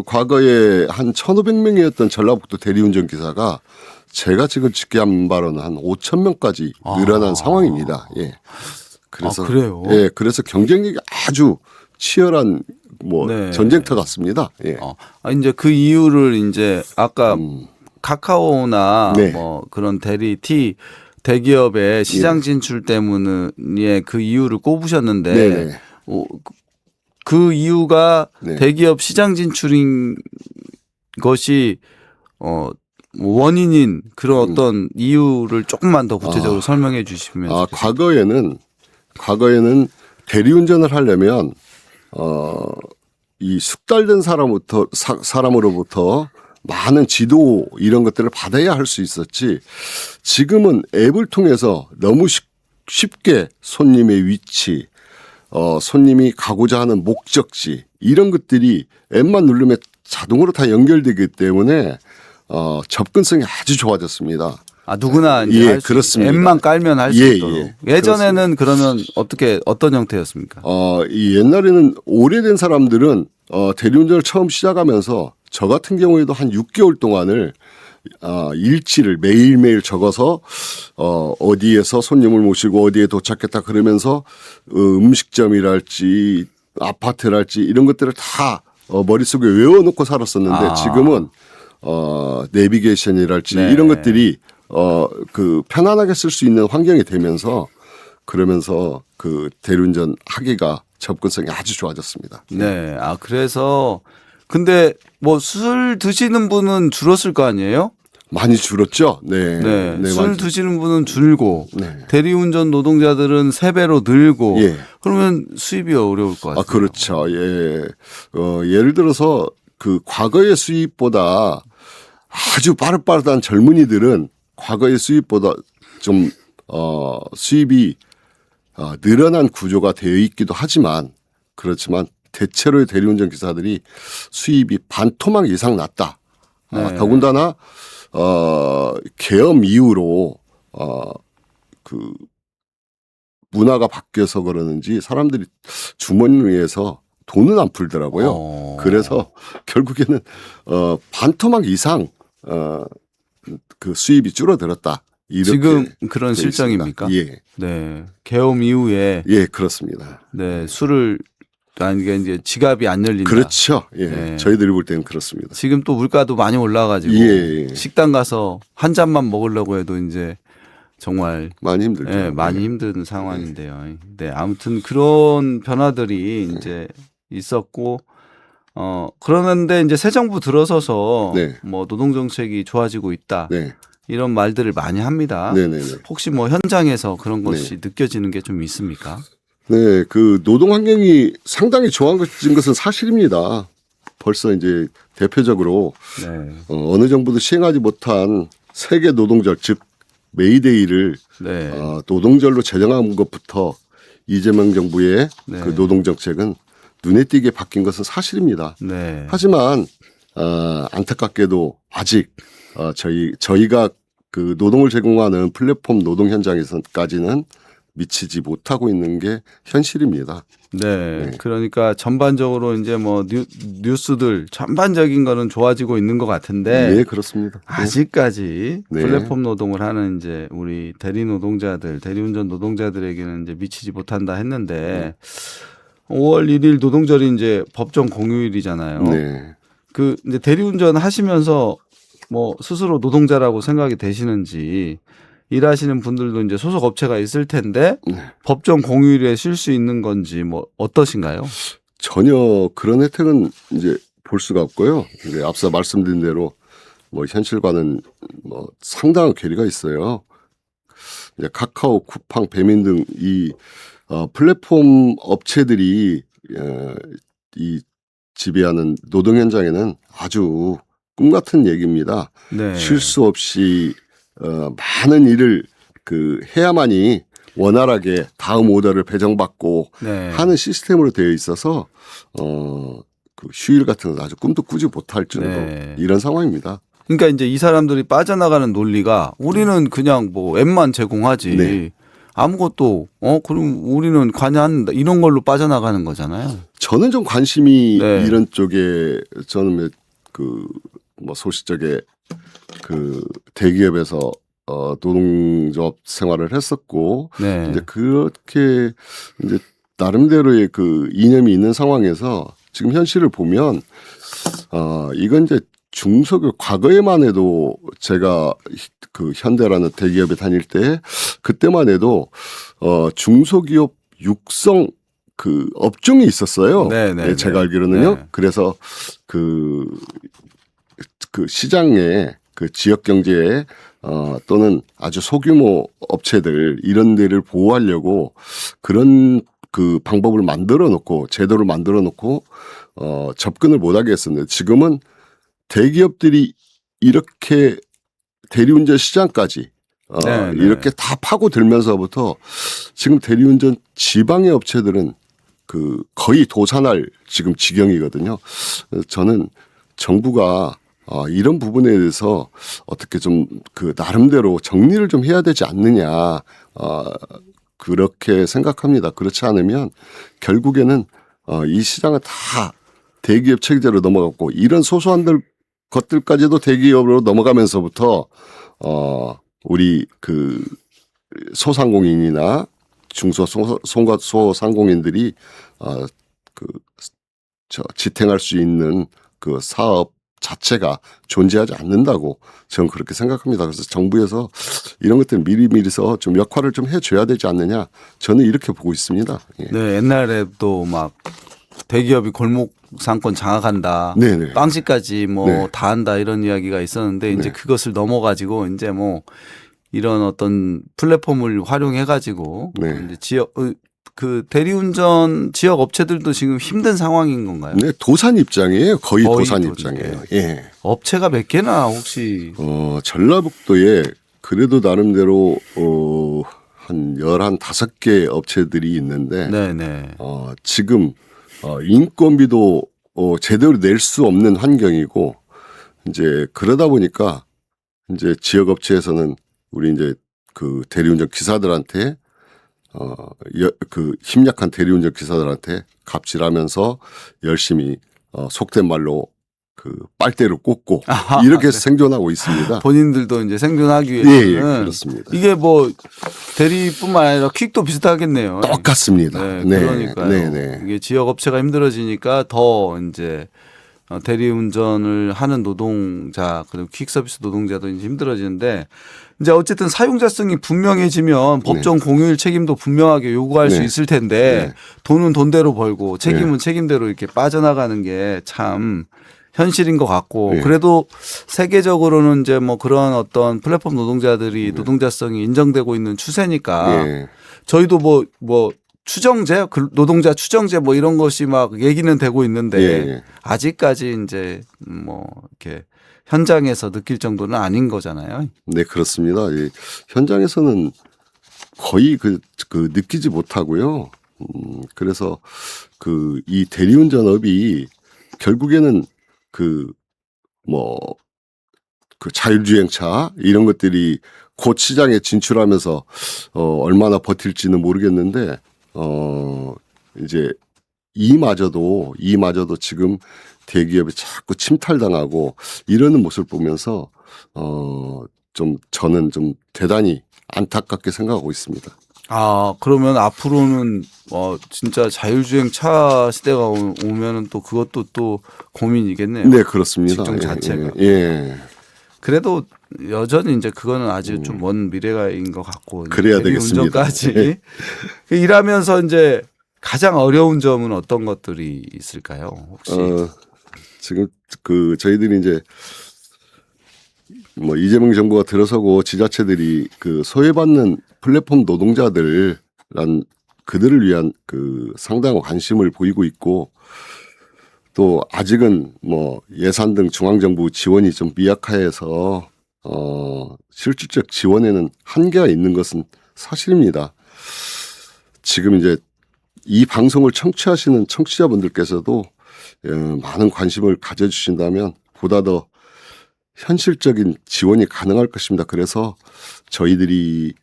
과거에 한 1,500명이었던 전라북도 대리운전 기사가 제가 지금 집계한 바로는 한 5,000명까지 늘어난 상황입니다. 예. 그래서 그래요? 예, 그래서 경쟁력이 아주 치열한 뭐 네. 전쟁터 같습니다. 예. 이제 그 이유를 이제 아까 카카오나 네. 뭐 그런 대기업의 시장 진출 때문에 그 이유를 꼽으셨는데 네네. 그 이유가 네. 대기업 시장 진출인 것이 원인인 그런 어떤 이유를 조금만 더 구체적으로 설명해 주시면 좋겠습니다. 과거에는 대리운전을 하려면 이 숙달된 사람으로부터 많은 지도 이런 것들을 받아야 할 수 있었지. 지금은 앱을 통해서 너무 쉽게 손님의 위치, 손님이 가고자 하는 목적지 이런 것들이 앱만 누르면 자동으로 다 연결되기 때문에 접근성이 아주 좋아졌습니다. 누구나 이제 할 수 그렇습니다. 앱만 깔면 할 수 예, 있도록. 예. 예전에는 그러면 어떤 형태였습니까? 이 옛날에는 오래된 사람들은 대리운전을 처음 시작하면서 저 같은 경우에도 한 6개월 동안을 일지를 매일매일 적어서 어디에서 손님을 모시고 어디에 도착했다 그러면서 음식점이랄지 아파트랄지 이런 것들을 다 머릿속에 외워놓고 살았었는데 지금은 내비게이션이랄지 네. 이런 것들이 그 편안하게 쓸 수 있는 환경이 되면서 그러면서 그 대리운전 하기가 접근성이 아주 좋아졌습니다. 네. 그래서 근데 뭐 술 드시는 분은 줄었을 거 아니에요? 많이 줄었죠. 네. 네. 네, 술 많이 드시는 분은 줄고 네. 대리운전 노동자들은 3배로 늘고 예. 그러면 수입이 어려울 것 같아요. 그렇죠. 예. 예를 들어서 그 과거의 수입보다 아주 빠릇빠릇한 젊은이들은 과거의 수입보다 좀 수입이 늘어난 구조가 되어 있기도 하지만 그렇지만 대체로의 대리운전 기사들이 수입이 반토막 이상 났다. 네. 더군다나 계엄 이후로 그 문화가 바뀌어서 그러는지 사람들이 주머니에서 돈은 안 풀더라고요. 그래서 결국에는 반토막 이상 그 수입이 줄어들었다. 이렇게 지금 그런 돼 실정입니까? 있습니다. 예. 네. 계엄 이후에 예, 그렇습니다. 네, 술을 이게 이제 지갑이 안 열린다. 그렇죠. 예. 네. 저희들이 볼 때는 그렇습니다. 지금 또 물가도 많이 올라가지고 예. 식당 가서 한 잔만 먹으려고 해도 이제 정말 많이 힘들죠. 네, 많이 힘든 상황인데요. 네, 아무튼 그런 변화들이 이제 있었고 그러는데 이제 새 정부 들어서서 네. 뭐 노동 정책이 좋아지고 있다. 네. 이런 말들을 많이 합니다. 네네네. 혹시 뭐 현장에서 그런 것이 느껴지는 게 좀 있습니까? 네, 그 노동 환경이 상당히 좋아진 것은 사실입니다. 벌써 이제 대표적으로 네. 어느 정부도 시행하지 못한 세계 노동절 즉 메이데이를 네. 노동절로 제정한 것부터 이재명 정부의 네. 그 노동 정책은 눈에 띄게 바뀐 것은 사실입니다. 네. 하지만 안타깝게도 아직 저희가 그 노동을 제공하는 플랫폼 노동 현장에서까지는 미치지 못하고 있는 게 현실입니다. 네. 그러니까 전반적으로 이제 뭐 뉴스들 전반적인 거는 좋아지고 있는 것 같은데 네, 그렇습니다. 아직까지 네. 플랫폼 노동을 하는 이제 우리 대리 노동자들, 대리운전 노동자들에게는 이제 미치지 못한다 했는데 5월 1일 노동절이 이제 법정 공휴일이잖아요. 네. 그 이제 대리운전 하시면서 뭐 스스로 노동자라고 생각이 되시는지 일하시는 분들도 이제 소속 업체가 있을 텐데 네. 법정 공휴일에 쉴 수 있는 건지 뭐 어떠신가요? 전혀 그런 혜택은 이제 볼 수가 없고요. 이제 앞서 말씀드린 대로 뭐 현실과는 뭐 상당한 괴리가 있어요. 이제 카카오, 쿠팡, 배민 등 이 플랫폼 업체들이 이 지배하는 노동 현장에는 아주 꿈 같은 얘기입니다. 네. 쉴 수 없이 많은 일을 해야만이 원활하게 다음 오더를 배정받고 네. 하는 시스템으로 되어 있어서 그 휴일 같은 거 아주 꿈도 꾸지 못할 정도 네. 이런 상황입니다. 그러니까 이제 이 사람들이 빠져나가는 논리가 우리는 그냥 뭐 앱만 제공하지 네. 아무것도 그럼 우리는 관여한다 이런 걸로 빠져나가는 거잖아요. 저는 좀 관심이 네. 이런 쪽에 저는 뭐 소시적에 대기업에서 노동조합 생활을 했었고 네. 이제 그렇게 이제 나름대로의 그 이념이 있는 상황에서 지금 현실을 보면 이건 이제 중소기업 과거에만 해도 제가 그 현대라는 대기업에 다닐 때 그때만 해도 중소기업 육성 그 업종이 있었어요. 네, 네, 네, 제가 네. 알기로는요. 네. 그래서 그 시장에 그 지역 경제에 또는 아주 소규모 업체들 이런 데를 보호하려고 그런 그 방법을 만들어 놓고 제도를 만들어 놓고 접근을 못하게 했었는데 지금은 대기업들이 이렇게 대리운전 시장까지 네, 네. 이렇게 다 파고들면서부터 지금 대리운전 지방의 업체들은 그 거의 도산할 지금 지경이거든요. 저는 정부가 이런 부분에 대해서 어떻게 좀 그 나름대로 정리를 좀 해야 되지 않느냐 그렇게 생각합니다. 그렇지 않으면 결국에는 이 시장은 다 대기업 체제로 넘어갔고 이런 소소한 것들까지도 대기업으로 넘어가면서부터 우리 그 소상공인이나 중소상공인들이 지탱할 수 있는 그 사업 자체가 존재하지 않는다고 저는 그렇게 생각합니다. 그래서 정부에서 이런 것들 미리미리서 좀 역할을 좀 해줘야 되지 않느냐 저는 이렇게 보고 있습니다. 예. 네, 옛날에도 막 대기업이 골목 상권 장악한다. 네네. 빵집까지 뭐 네. 다 한다 이런 이야기가 있었는데 이제 네. 그것을 넘어가지고 이제 뭐 이런 어떤 플랫폼을 활용해 가지고 네. 이제 지역 그 대리운전 지역 업체들도 지금 힘든 상황인 건가요? 네, 도산 입장이에요. 거의 도산 도산, 입장이에요. 예. 업체가 몇 개나 혹시 전라북도에 그래도 나름대로 한 15개 업체들이 있는데 네네. 지금 인건비도 제대로 낼 수 없는 환경이고 이제 그러다 보니까 이제 지역 업체에서는 우리 이제 그 대리운전 기사들한테 그 힘약한 대리운전 기사들한테 갑질하면서 열심히 속된 말로 그 빨대를 꽂고 아하, 이렇게 네. 생존하고 있습니다. 본인들도 이제 생존하기 예, 위해서는 예, 그렇습니다. 이게 뭐 대리뿐만 아니라 퀵도 비슷하겠네요. 똑같습니다. 네, 네, 그러니까요. 네, 네. 이게 지역 업체가 힘들어지니까 더 이제 대리운전을 하는 노동자 그리고 퀵 서비스 노동자도 이제 힘들어지는데 이제 어쨌든 사용자성이 분명해지면 법정 공휴일 책임도 분명하게 요구할 수 네. 있을 텐데 네. 돈은 돈대로 벌고 책임은 책임대로 이렇게 빠져나가는 게 참 현실인 것 같고 네. 그래도 세계적으로는 이제 뭐 그런 어떤 플랫폼 노동자들이 노동자성이 인정되고 있는 추세니까 네. 저희도 뭐 추정제, 노동자 추정제 뭐 이런 것이 막 얘기는 되고 있는데 예. 아직까지 이제 뭐 이렇게 현장에서 느낄 정도는 아닌 거잖아요. 네, 그렇습니다. 예. 현장에서는 거의 그 느끼지 못하고요. 그래서 이 대리운전업이 결국에는 그 자율주행차 이런 것들이 곧 시장에 진출하면서 얼마나 버틸지는 모르겠는데 이제 이마저도 지금 대기업이 자꾸 침탈당하고 이러는 모습을 보면서 저는 좀 대단히 안타깝게 생각하고 있습니다. 아, 그러면 앞으로는 진짜 자율주행 차 시대가 오면은 또 그것도 또 고민이겠네요. 네, 그렇습니다. 직종 자체가. 예. 그래도 여전히 이제 그거는 아직 좀 먼 미래가인 것 같고 그래야 되겠습니다. 운전까지 네. 일하면서 이제 가장 어려운 점은 어떤 것들이 있을까요? 혹시 지금 그 저희들이 이제 뭐 이재명 정부가 들어서고 지자체들이 그 소외받는 플랫폼 노동자들란 그들을 위한 그 상당한 관심을 보이고 있고 또 아직은 뭐 예산 등 중앙정부 지원이 좀 미약하여서 실질적 지원에는 한계가 있는 것은 사실입니다. 지금 이제 이 방송을 청취하시는 청취자분들께서도 많은 관심을 가져주신다면 보다 더 현실적인 지원이 가능할 것입니다. 그래서 저희들이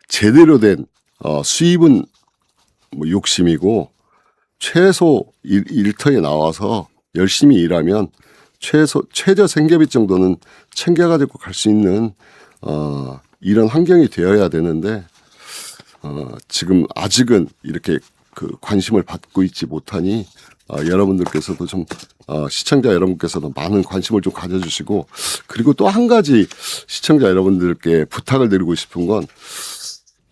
제대로 된 수입은 뭐 욕심이고 최소 일터에 나와서 열심히 일하면 최저 생계비 정도는 챙겨가지고 갈 수 있는 이런 환경이 되어야 되는데 지금 아직은 이렇게 그 관심을 받고 있지 못하니 여러분들께서도 좀 시청자 여러분께서도 많은 관심을 좀 가져주시고 그리고 또 한 가지 시청자 여러분들께 부탁을 드리고 싶은 건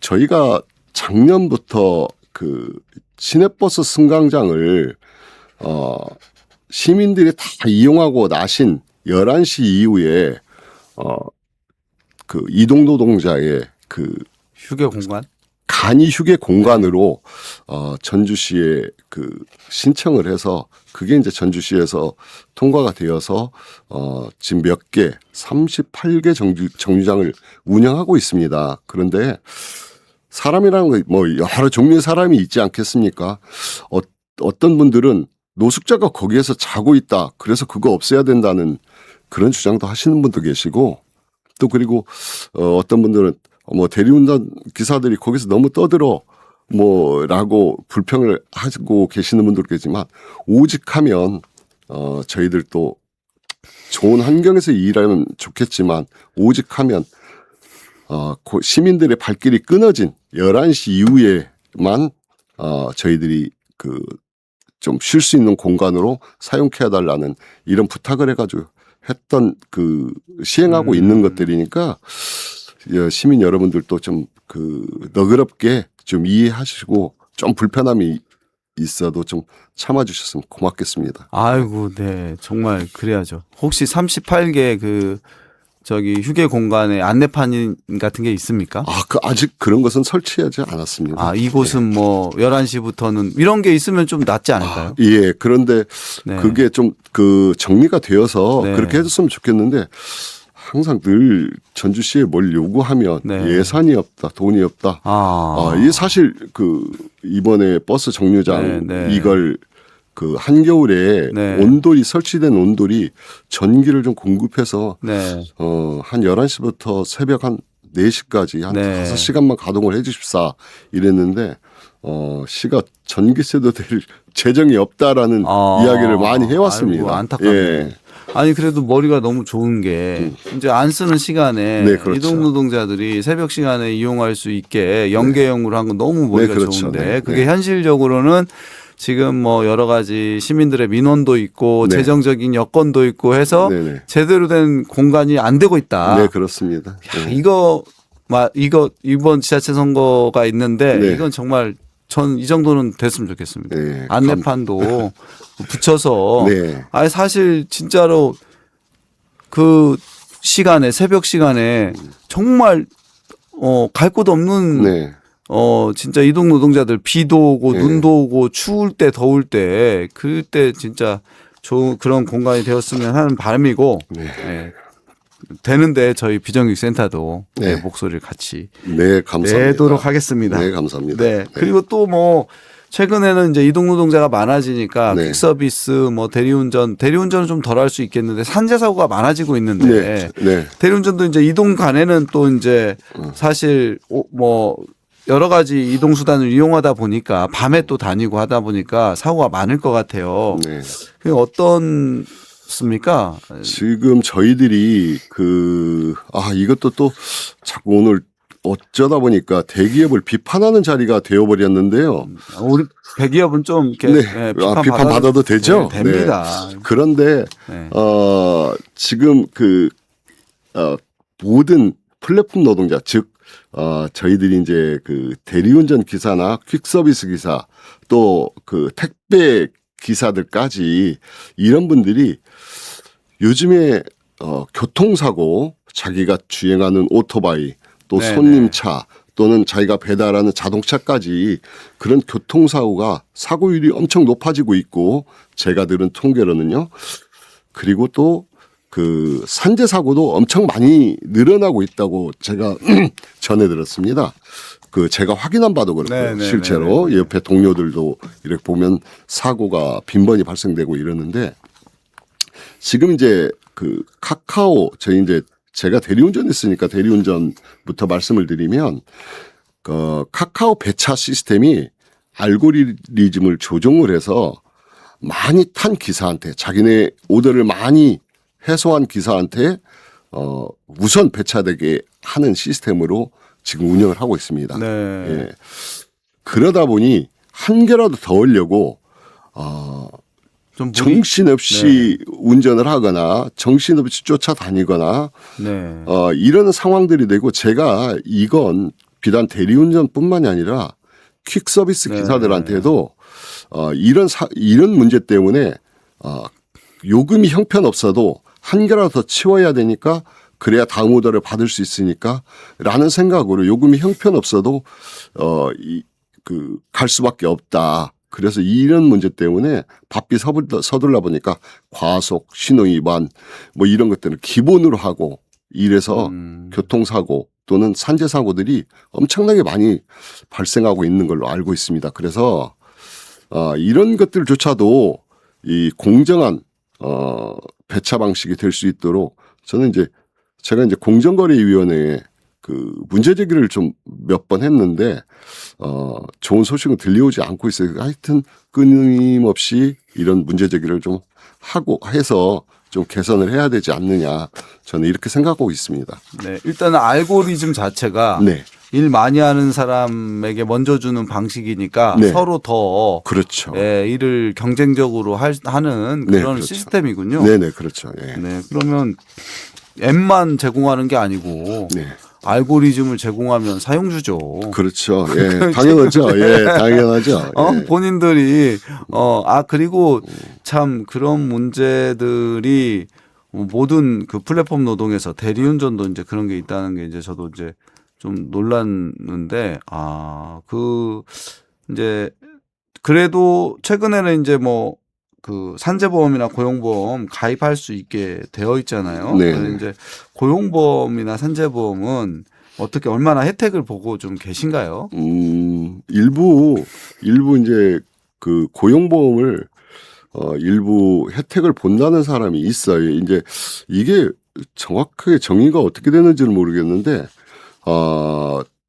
저희가 작년부터 그 시내버스 승강장을 시민들이 다 이용하고 나신 11시 이후에 그 이동노동자의 그 휴게 공간? 간이 휴게 공간으로 전주시에 그 신청을 해서 그게 이제 전주시에서 통과가 되어서 지금 몇 개 38개 정류장을 운영하고 있습니다. 그런데 사람이라는 거 뭐 여러 종류의 사람이 있지 않겠습니까? 어떤 분들은 노숙자가 거기에서 자고 있다. 그래서 그거 없애야 된다는 그런 주장도 하시는 분도 계시고 또 그리고 어떤 분들은 뭐 대리운전 기사들이 거기서 너무 떠들어 뭐라고 불평을 하고 계시는 분들 계지만 오직하면 저희들도 좋은 환경에서 일하면 좋겠지만 오직하면 시민들의 발길이 끊어진 11시 이후에만 저희들이 그 좀 쉴 수 있는 공간으로 사용해 달라는 이런 부탁을 해가지고 했던 그 시행하고 있는 것들이니까 시민 여러분들도 좀 그 너그럽게 좀 이해하시고 좀 불편함이 있어도 좀 참아주셨으면 고맙겠습니다. 아이고, 네, 정말 그래야죠. 혹시 38개 그 저기 휴게 공간에 안내판 같은 게 있습니까? 아직 그런 것은 설치하지 않았습니다. 이곳은 뭐 11시부터는 이런 게 있으면 좀 낫지 않을까요? 예. 그런데 네. 그게 좀 그 정리가 되어서 네. 그렇게 해줬으면 좋겠는데 항상 늘 전주시에 뭘 요구하면 네. 예산이 없다, 돈이 없다. 이게 사실 그 이번에 버스 정류장 네, 네. 이걸 그 한겨울에 네. 온돌이 설치된 온돌이 전기를 좀 공급해서 네. 한 11시부터 새벽 한 4시까지 한 네. 5시간만 가동을 해 주십사 이랬는데 시가 전기세도 될 재정이 없다라는 이야기를 많이 해왔습니다. 아이고, 안타깝네요. 예. 아니 그래도 머리가 너무 좋은 게 이제 안 쓰는 시간에 네, 그렇죠. 이동 노동자들이 새벽 시간에 이용할 수 있게 연계형으로 한 건 너무 머리가 네, 그렇죠. 좋은데 네, 그게 네. 현실적으로는 지금 뭐 여러 가지 시민들의 민원도 있고 네. 재정적인 여건도 있고 해서 네네. 제대로 된 공간이 안 되고 있다. 네, 그렇습니다. 야, 이거 이번 지자체 선거가 있는데 네. 이건 정말 전 이 정도는 됐으면 좋겠습니다. 네, 안내판도 붙여서 네. 사실 진짜로 그 시간에 새벽 시간에 정말 갈 곳 없는 네. 진짜 이동 노동자들 비도 오고 네. 눈도 오고 추울 때 더울 때 그때 진짜 좋은 그런 공간이 되었으면 하는 바람이고 네. 예. 되는데 저희 비정규직센터도 네. 목소리를 같이 네, 감사합니다. 내도록 하겠습니다. 네, 감사합니다. 네. 그리고 또 뭐 최근에는 이제 이동 노동자가 많아지니까 네. 퀵서비스 뭐 대리운전은 좀 덜 할 수 있겠는데 산재 사고가 많아지고 있는데 네. 네. 대리운전도 이제 이동 간에는 또 이제 사실 뭐 여러 가지 이동 수단을 이용하다 보니까 밤에 또 다니고 하다 보니까 사고가 많을 것 같아요. 네. 그게 어떻습니까? 지금 저희들이 이것도 또 자꾸 오늘 어쩌다 보니까 대기업을 비판하는 자리가 되어버렸는데요. 우리 대기업은 좀 이렇게 네. 비판 받아도 되죠? 네, 됩니다. 네. 그런데 네. 지금 모든 플랫폼 노동자, 즉 저희들이 이제 그 대리운전 기사나 퀵서비스 기사 또 그 택배 기사들까지 이런 분들이 요즘에 교통사고, 자기가 주행하는 오토바이 또 네네. 손님차 또는 자기가 배달하는 자동차까지 그런 교통사고가 사고율이 엄청 높아지고 있고, 제가 들은 통계로는요. 그리고 또 그 산재 사고도 엄청 많이 늘어나고 있다고 제가 전해 들었습니다. 그 제가 확인한 바도 그렇고요. 네네네네. 실제로 옆에 동료들도 이렇게 보면 사고가 빈번히 발생되고 이러는데, 지금 이제 그 카카오, 저희 이제 제가 대리운전 했으니까 대리운전부터 말씀을 드리면, 카카오 배차 시스템이 알고리즘을 조종을 해서 많이 탄 기사한테, 자기네 오더를 많이 해소한 기사한테 우선 배차되게 하는 시스템으로 지금 운영을 하고 있습니다. 네. 예. 그러다 보니 한 개라도 더 얻려고 좀 정신없이 운전을 하거나 정신없이 쫓아다니거나 네. 이런 상황들이 되고, 제가 이건 비단 대리운전뿐만이 아니라 퀵서비스 네. 기사들한테도 이런 문제 때문에 요금이 형편없어도 한 개라도 더 치워야 되니까, 그래야 다음 오더를 받을 수 있으니까 라는 생각으로 요금이 형편없어도 갈 수밖에 없다. 그래서 이런 문제 때문에 바삐 서둘러 보니까 과속, 신호위반 뭐 이런 것들을 기본으로 하고, 이래서 교통사고 또는 산재사고들이 엄청나게 많이 발생하고 있는 걸로 알고 있습니다. 그래서 이런 것들조차도 이 공정한 배차 방식이 될 수 있도록, 저는 제가 공정거래위원회에 그 문제 제기를 좀 몇 번 했는데 좋은 소식은 들려오지 않고 있어요. 하여튼 끊임없이 이런 문제 제기를 좀 하고 해서 좀 개선을 해야 되지 않느냐, 저는 이렇게 생각하고 있습니다. 네. 일단은 알고리즘 자체가 네, 일 많이 하는 사람에게 먼저 주는 방식이니까 네. 서로 더 그렇죠. 일을 경쟁적으로 하는 네, 그런 그렇죠. 시스템이군요. 네네, 그렇죠. 예. 네. 그러면 앱만 제공하는 게 아니고 네, 알고리즘을 제공하면 사용주죠. 그렇죠. 예, 당연하죠. 예, 당연하죠. 예. 본인들이 그리고 참 그런 문제들이 모든 그 플랫폼 노동에서 대리운전도 이제 그런 게 있다는 게 이제 저도 이제 좀 놀랐는데, 이제 그래도 최근에는 이제 뭐 그 산재보험이나 고용보험 가입할 수 있게 되어 있잖아요. 네. 그래서 이제 고용보험이나 산재보험은 어떻게 얼마나 혜택을 보고 좀 계신가요? 일부 이제 그 고용보험을 일부 혜택을 본다는 사람이 있어요. 이제 이게 정확하게 정의가 어떻게 되는지는 모르겠는데,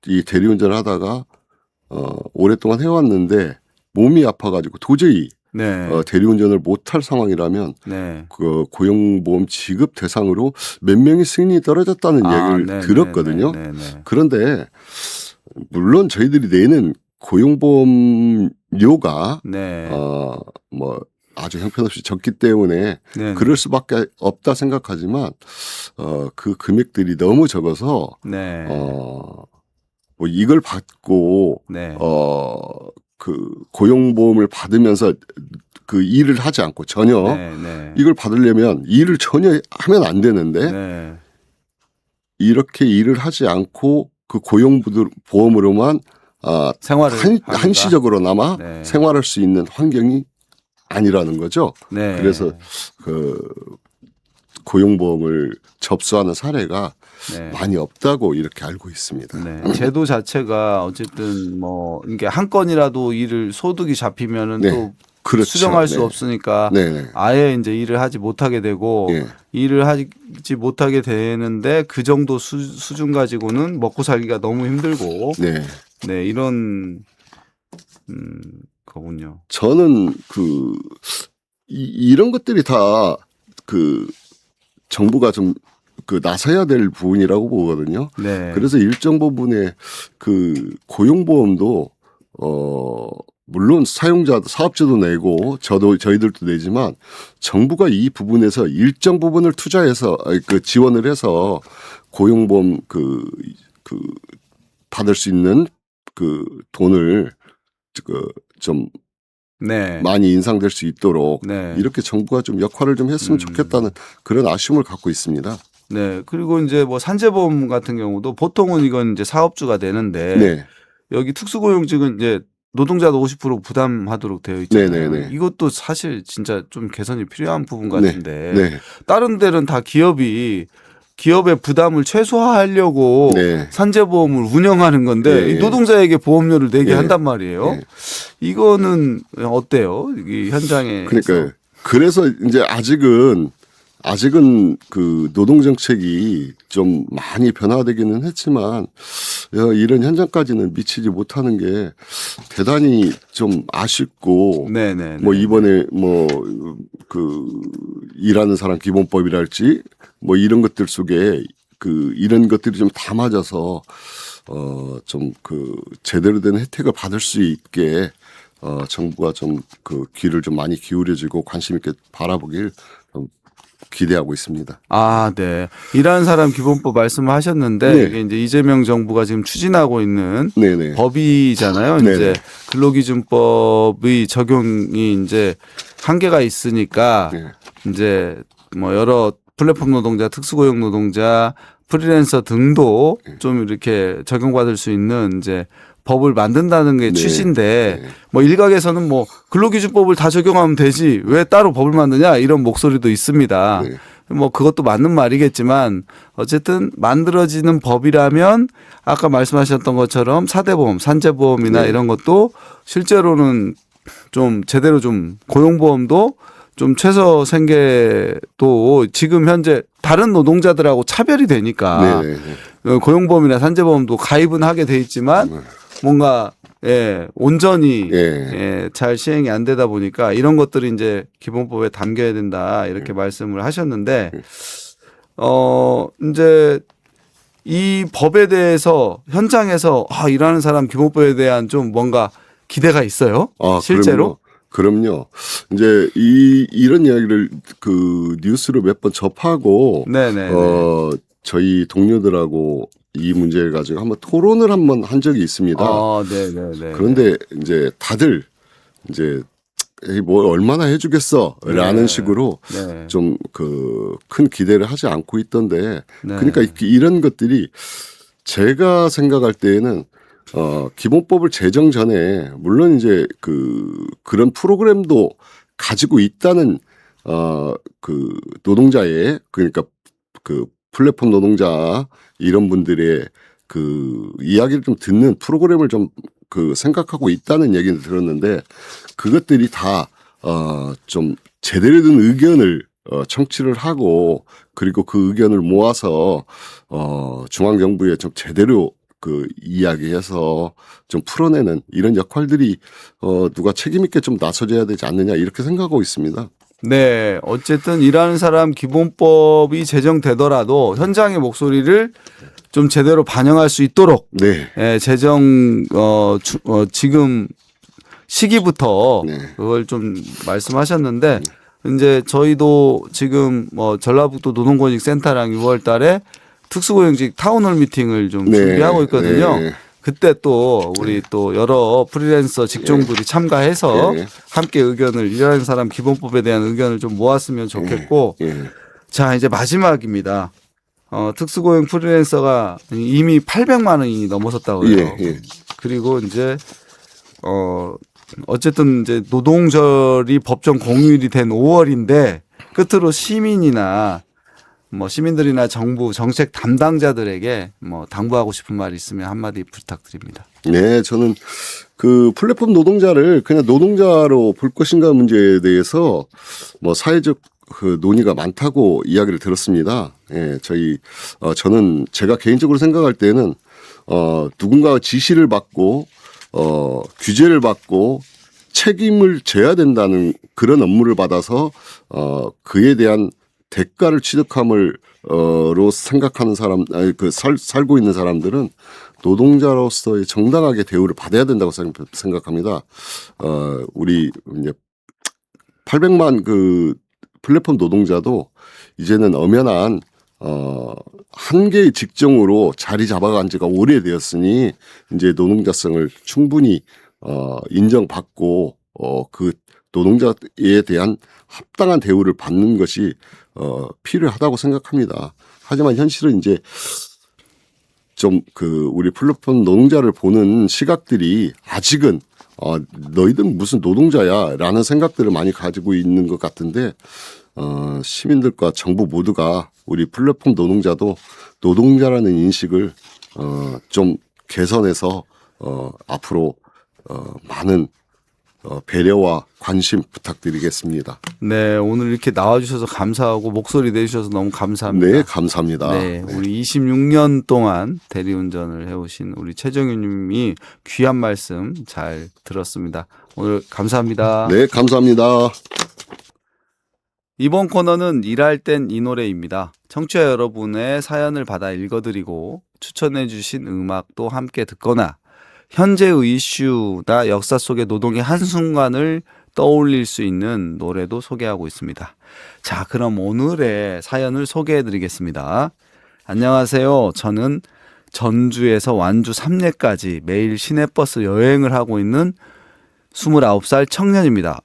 이 대리운전을 하다가 오랫동안 해왔는데 몸이 아파가지고 도저히 네. 대리운전을 못할 상황이라면 네. 그 고용보험 지급 대상으로 몇 명이 승인이 떨어졌다는 얘기를 네, 들었거든요. 네. 그런데 물론 저희들이 내는 고용보험료가 네. 뭐 아주 형편없이 적기 때문에 네. 그럴 수밖에 없다 생각하지만 그 금액들이 너무 적어서 네. 뭐 이걸 받고 네. 그 고용보험을 받으면서 그 일을 하지 않고 전혀 네. 이걸 받으려면 일을 전혀 하면 안 되는데 네. 이렇게 일을 하지 않고 그 고용보험으로만 생활을 한시적으로나마 네. 생활할 수 있는 환경이 아니라는 거죠. 네. 그래서 그 고용보험을 접수하는 사례가 네. 많이 없다고 이렇게 알고 있습니다. 네. 제도 자체가 어쨌든 뭐 이게 한 건이라도 일을 소득이 잡히면은 네. 또 그렇죠. 수정할 수 네. 없으니까 네. 아예 이제 일을 하지 못하게 되고 네. 일을 하지 못하게 되는데 그 정도 수준 가지고는 먹고 살기가 너무 힘들고 네. 네, 이런 거군요. 저는 이런 것들이 다 그 정부가 좀 그 나서야 될 부분이라고 보거든요. 네. 그래서 일정 부분의 그 고용보험도 물론 사업자도 내고 저희들도 내지만 정부가 이 부분에서 일정 부분을 투자해서 그 지원을 해서 고용보험 그 받을 수 있는 그 돈을 좀 네. 많이 인상될 수 있도록 네. 이렇게 정부가 좀 역할을 좀 했으면 좋겠다는 그런 아쉬움을 갖고 있습니다. 네. 그리고 이제 뭐 산재보험 같은 경우도 보통은 이건 이제 사업주가 되는데 네. 여기 특수고용직은 이제 노동자도 50% 부담하도록 되어 있잖아요. 네네네. 이것도 사실 진짜 좀 개선이 필요한 부분 네. 같은데 네. 다른 데는 다 기업의 부담을 최소화하려고 네. 산재보험을 운영하는 건데 네. 이 노동자에게 보험료를 내게 네. 한단 말이에요. 네. 이거는 어때요? 이 현장에 그러니까 그래서 이제 아직은 그 노동 정책이 좀 많이 변화되기는 했지만 이런 현장까지는 미치지 못하는 게 대단히 좀 아쉽고 네네. 뭐 이번에 뭐 그 일하는 사람 기본법이랄지 뭐 이런 것들 속에 그 이런 것들이 좀 다 맞아서 좀 그 제대로 된 혜택을 받을 수 있게 정부가 좀 그 귀를 좀 많이 기울여지고 관심 있게 바라보길 좀 기대하고 있습니다. 아, 네. 일하는 사람 기본법 말씀을 하셨는데 네. 이게 이제 이재명 정부가 지금 추진하고 있는 네네. 법이잖아요. 네네. 이제 근로기준법의 적용이 이제 한계가 있으니까 네. 이제 뭐 여러 플랫폼 노동자, 특수고용 노동자, 프리랜서 등도 좀 이렇게 적용받을 수 있는 이제 법을 만든다는 게 네. 취지인데 네. 뭐 일각에서는 뭐 근로기준법을 다 적용하면 되지 왜 따로 법을 만드냐 이런 목소리도 있습니다. 네. 뭐 그것도 맞는 말이겠지만 어쨌든 만들어지는 법이라면 아까 말씀하셨던 것처럼 사대보험, 산재보험이나 네. 이런 것도 실제로는 좀 제대로 좀 고용보험도 좀 최저 생계도 지금 현재 다른 노동자들하고 차별이 되니까 네네. 고용보험이나 산재보험도 가입은 하게 돼 있지만 뭔가 온전히 예. 잘 시행이 안 되다 보니까 이런 것들이 이제 기본법에 담겨야 된다 이렇게 말씀을 하셨는데 이제 이 법에 대해서 현장에서 일하는 사람 기본법에 대한 좀 뭔가 기대가 있어요? 실제로? 그럼요. 이제 이런 이야기를 그 뉴스로 몇 번 접하고 네네. 저희 동료들하고 이 문제를 가지고 한번 토론을 한 적이 있습니다. 네네네. 그런데 이제 다들 이제 뭐 얼마나 해주겠어라는 네. 식으로 네. 좀 그 큰 기대를 하지 않고 있던데 네. 그러니까 이런 것들이 제가 생각할 때에는 기본법을 제정 전에 물론 이제 그런 프로그램도 가지고 있다는 그 노동자의 그러니까 그 플랫폼 노동자 이런 분들의 그 이야기를 좀 듣는 프로그램을 좀 그 생각하고 있다는 얘기를 들었는데 그것들이 다 좀 제대로 된 의견을 청취를 하고 그리고 그 의견을 모아서 중앙정부에 좀 제대로 그 이야기해서 좀 풀어내는 이런 역할들이 누가 책임 있게 좀 나서줘야 되지 않느냐 이렇게 생각하고 있습니다. 네, 어쨌든 일하는 사람 기본법이 제정되더라도 현장의 목소리를 좀 제대로 반영할 수 있도록 네. 제정 지금 시기부터 네. 그걸 좀 말씀하셨는데 이제 저희도 지금 뭐 전라북도 노동권익센터랑 6월달에 특수고용직 타운홀 미팅을 좀 네. 준비하고 있거든요. 네. 그때 또 우리 또 여러 프리랜서 직종들이 참가해서 네. 함께 의견을 일하는 사람 기본법에 대한 의견을 좀 모았으면 좋겠고 예. 자 이제 마지막입니다. 특수고용 프리랜서가 이미 800만 원이 넘어섰다고 그래요. 예. 그리고 이제 어쨌든 이제 노동절이 법정 공휴일이 된 5월인데 끝으로 시민이나 뭐 시민들이나 정부 정책 담당자들에게 뭐 당부하고 싶은 말이 있으면 한마디 부탁드립니다. 네, 저는 그 플랫폼 노동자를 그냥 노동자로 볼 것인가 문제에 대해서 뭐 사회적 그 논의가 많다고 이야기를 들었습니다. 예, 저는 제가 개인적으로 생각할 때는 누군가 지시를 받고 규제를 받고 책임을 져야 된다는 그런 업무를 받아서 그에 대한 대가를 취득함을 로 생각하는 사람, 아니 살고 있는 사람들은 노동자로서의 정당하게 대우를 받아야 된다고 생각합니다. 우리 이제 800만 그 플랫폼 노동자도 이제는 엄연한 한 개의 직종으로 자리 잡아간 지가 오래되었으니 이제 노동자성을 충분히 인정받고 그 노동자에 대한 합당한 대우를 받는 것이 필요하다고 생각합니다. 하지만 현실은 이제 좀 그 우리 플랫폼 노동자를 보는 시각들이 아직은 너희들은 무슨 노동자야라는 생각들을 많이 가지고 있는 것 같은데 시민들과 정부 모두가 우리 플랫폼 노동자도 노동자라는 인식을 좀 개선해서 앞으로 많은 배려와 관심 부탁드리겠습니다. 네, 오늘 이렇게 나와주셔서 감사하고 목소리 내주셔서 너무 감사합니다. 네, 감사합니다. 네, 우리 26년 동안 대리운전을 해오신 우리 최정윤님이 귀한 말씀 잘 들었습니다. 오늘 감사합니다. 네, 감사합니다. 이번 코너는 일할 땐 이 노래입니다. 청취자 여러분의 사연을 받아 읽어드리고 추천해주신 음악도 함께 듣거나 현재의 이슈나 역사 속의 노동의 한순간을 떠올릴 수 있는 노래도 소개하고 있습니다. 자, 그럼 오늘의 사연을 소개해드리겠습니다. 안녕하세요. 저는 전주에서 완주 3내까지 매일 시내버스 여행을 하고 있는 29살 청년입니다.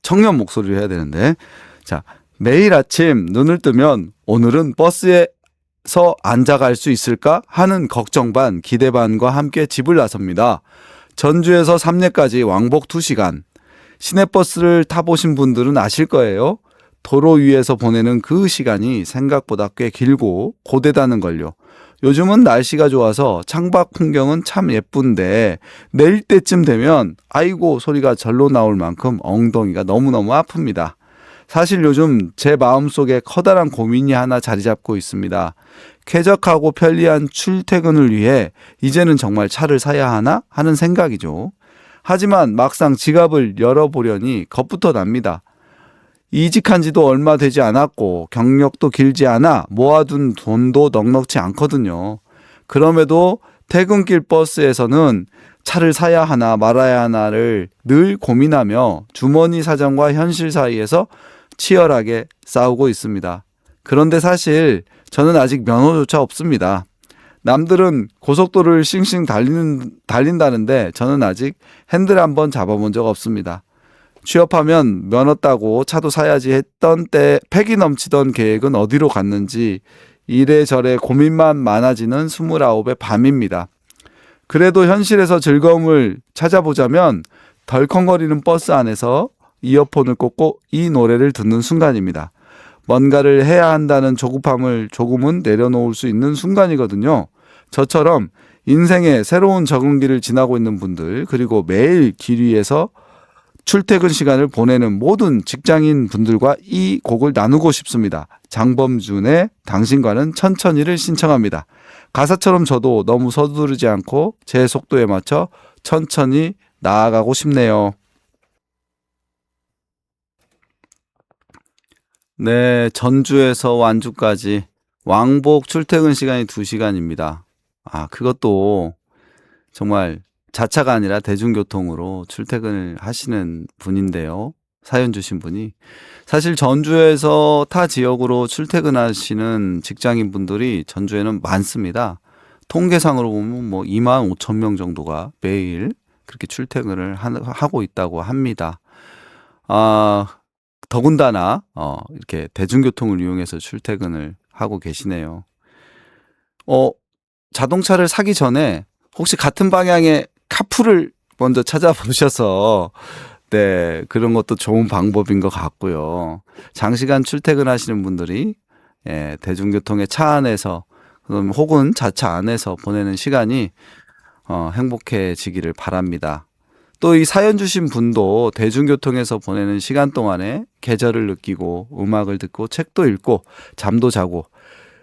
청년 목소리를 해야 되는데, 자, 매일 아침 눈을 뜨면 오늘은 버스에서 앉아갈 수 있을까 하는 걱정 반 기대 반과 함께 집을 나섭니다. 전주에서 3내까지 왕복 2시간. 시내버스를 타보신 분들은 아실 거예요. 도로 위에서 보내는 그 시간이 생각보다 꽤 길고 고되다는 걸요. 요즘은 날씨가 좋아서 창밖 풍경은 참 예쁜데 내일 때쯤 되면 아이고 소리가 절로 나올 만큼 엉덩이가 너무너무 아픕니다. 사실 요즘 제 마음속에 커다란 고민이 하나 자리 잡고 있습니다. 쾌적하고 편리한 출퇴근을 위해 이제는 정말 차를 사야 하나 하는 생각이죠. 하지만 막상 지갑을 열어보려니 겁부터 납니다. 이직한 지도 얼마 되지 않았고 경력도 길지 않아 모아둔 돈도 넉넉지 않거든요. 그럼에도 퇴근길 버스에서는 차를 사야 하나 말아야 하나를 늘 고민하며 주머니 사정과 현실 사이에서 치열하게 싸우고 있습니다. 그런데 사실 저는 아직 면허조차 없습니다. 남들은 고속도로를 싱싱 달린다는데 저는 아직 핸들 한번 잡아본 적 없습니다. 취업하면 면허 따고 차도 사야지 했던 때 패기 넘치던 계획은 어디로 갔는지 이래저래 고민만 많아지는 29의 밤입니다. 그래도 현실에서 즐거움을 찾아보자면 덜컹거리는 버스 안에서 이어폰을 꽂고 이 노래를 듣는 순간입니다. 뭔가를 해야 한다는 조급함을 조금은 내려놓을 수 있는 순간이거든요. 저처럼 인생의 새로운 적응기를 지나고 있는 분들, 그리고 매일 길 위에서 출퇴근 시간을 보내는 모든 직장인 분들과 이 곡을 나누고 싶습니다. 장범준의 당신과는 천천히를 신청합니다. 가사처럼 저도 너무 서두르지 않고 제 속도에 맞춰 천천히 나아가고 싶네요. 네, 전주에서 완주까지 왕복 출퇴근 시간이 2시간입니다. 그것도 정말 자차가 아니라 대중교통으로 출퇴근을 하시는 분인데요. 사연 주신 분이. 사실 전주에서 타 지역으로 출퇴근하시는 직장인 분들이 전주에는 많습니다. 통계상으로 보면 2만 5천 명 정도가 매일 그렇게 출퇴근을 하고 있다고 합니다. 더군다나 이렇게 대중교통을 이용해서 출퇴근을 하고 계시네요. 자동차를 사기 전에 혹시 같은 방향의 카풀을 먼저 찾아보셔서 네, 그런 것도 좋은 방법인 것 같고요. 장시간 출퇴근하시는 분들이 대중교통의 차 안에서 혹은 자차 안에서 보내는 시간이 행복해지기를 바랍니다. 또 이 사연 주신 분도 대중교통에서 보내는 시간 동안에 계절을 느끼고 음악을 듣고 책도 읽고 잠도 자고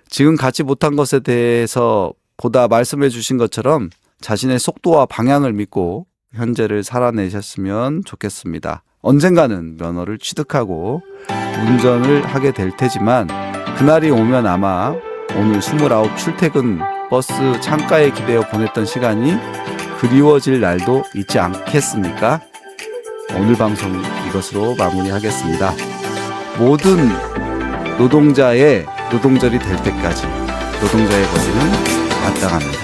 지금 갖지 못한 것에 대해서 보다 말씀해 주신 것처럼 자신의 속도와 방향을 믿고 현재를 살아내셨으면 좋겠습니다. 언젠가는 면허를 취득하고 운전을 하게 될 테지만 그날이 오면 아마 오늘 29 출퇴근 버스 창가에 기대어 보냈던 시간이 그리워질 날도 있지 않겠습니까? 오늘 방송 이것으로 마무리하겠습니다. 모든 노동자의 노동절이 될 때까지 노동자의 권리는 마땅합니다.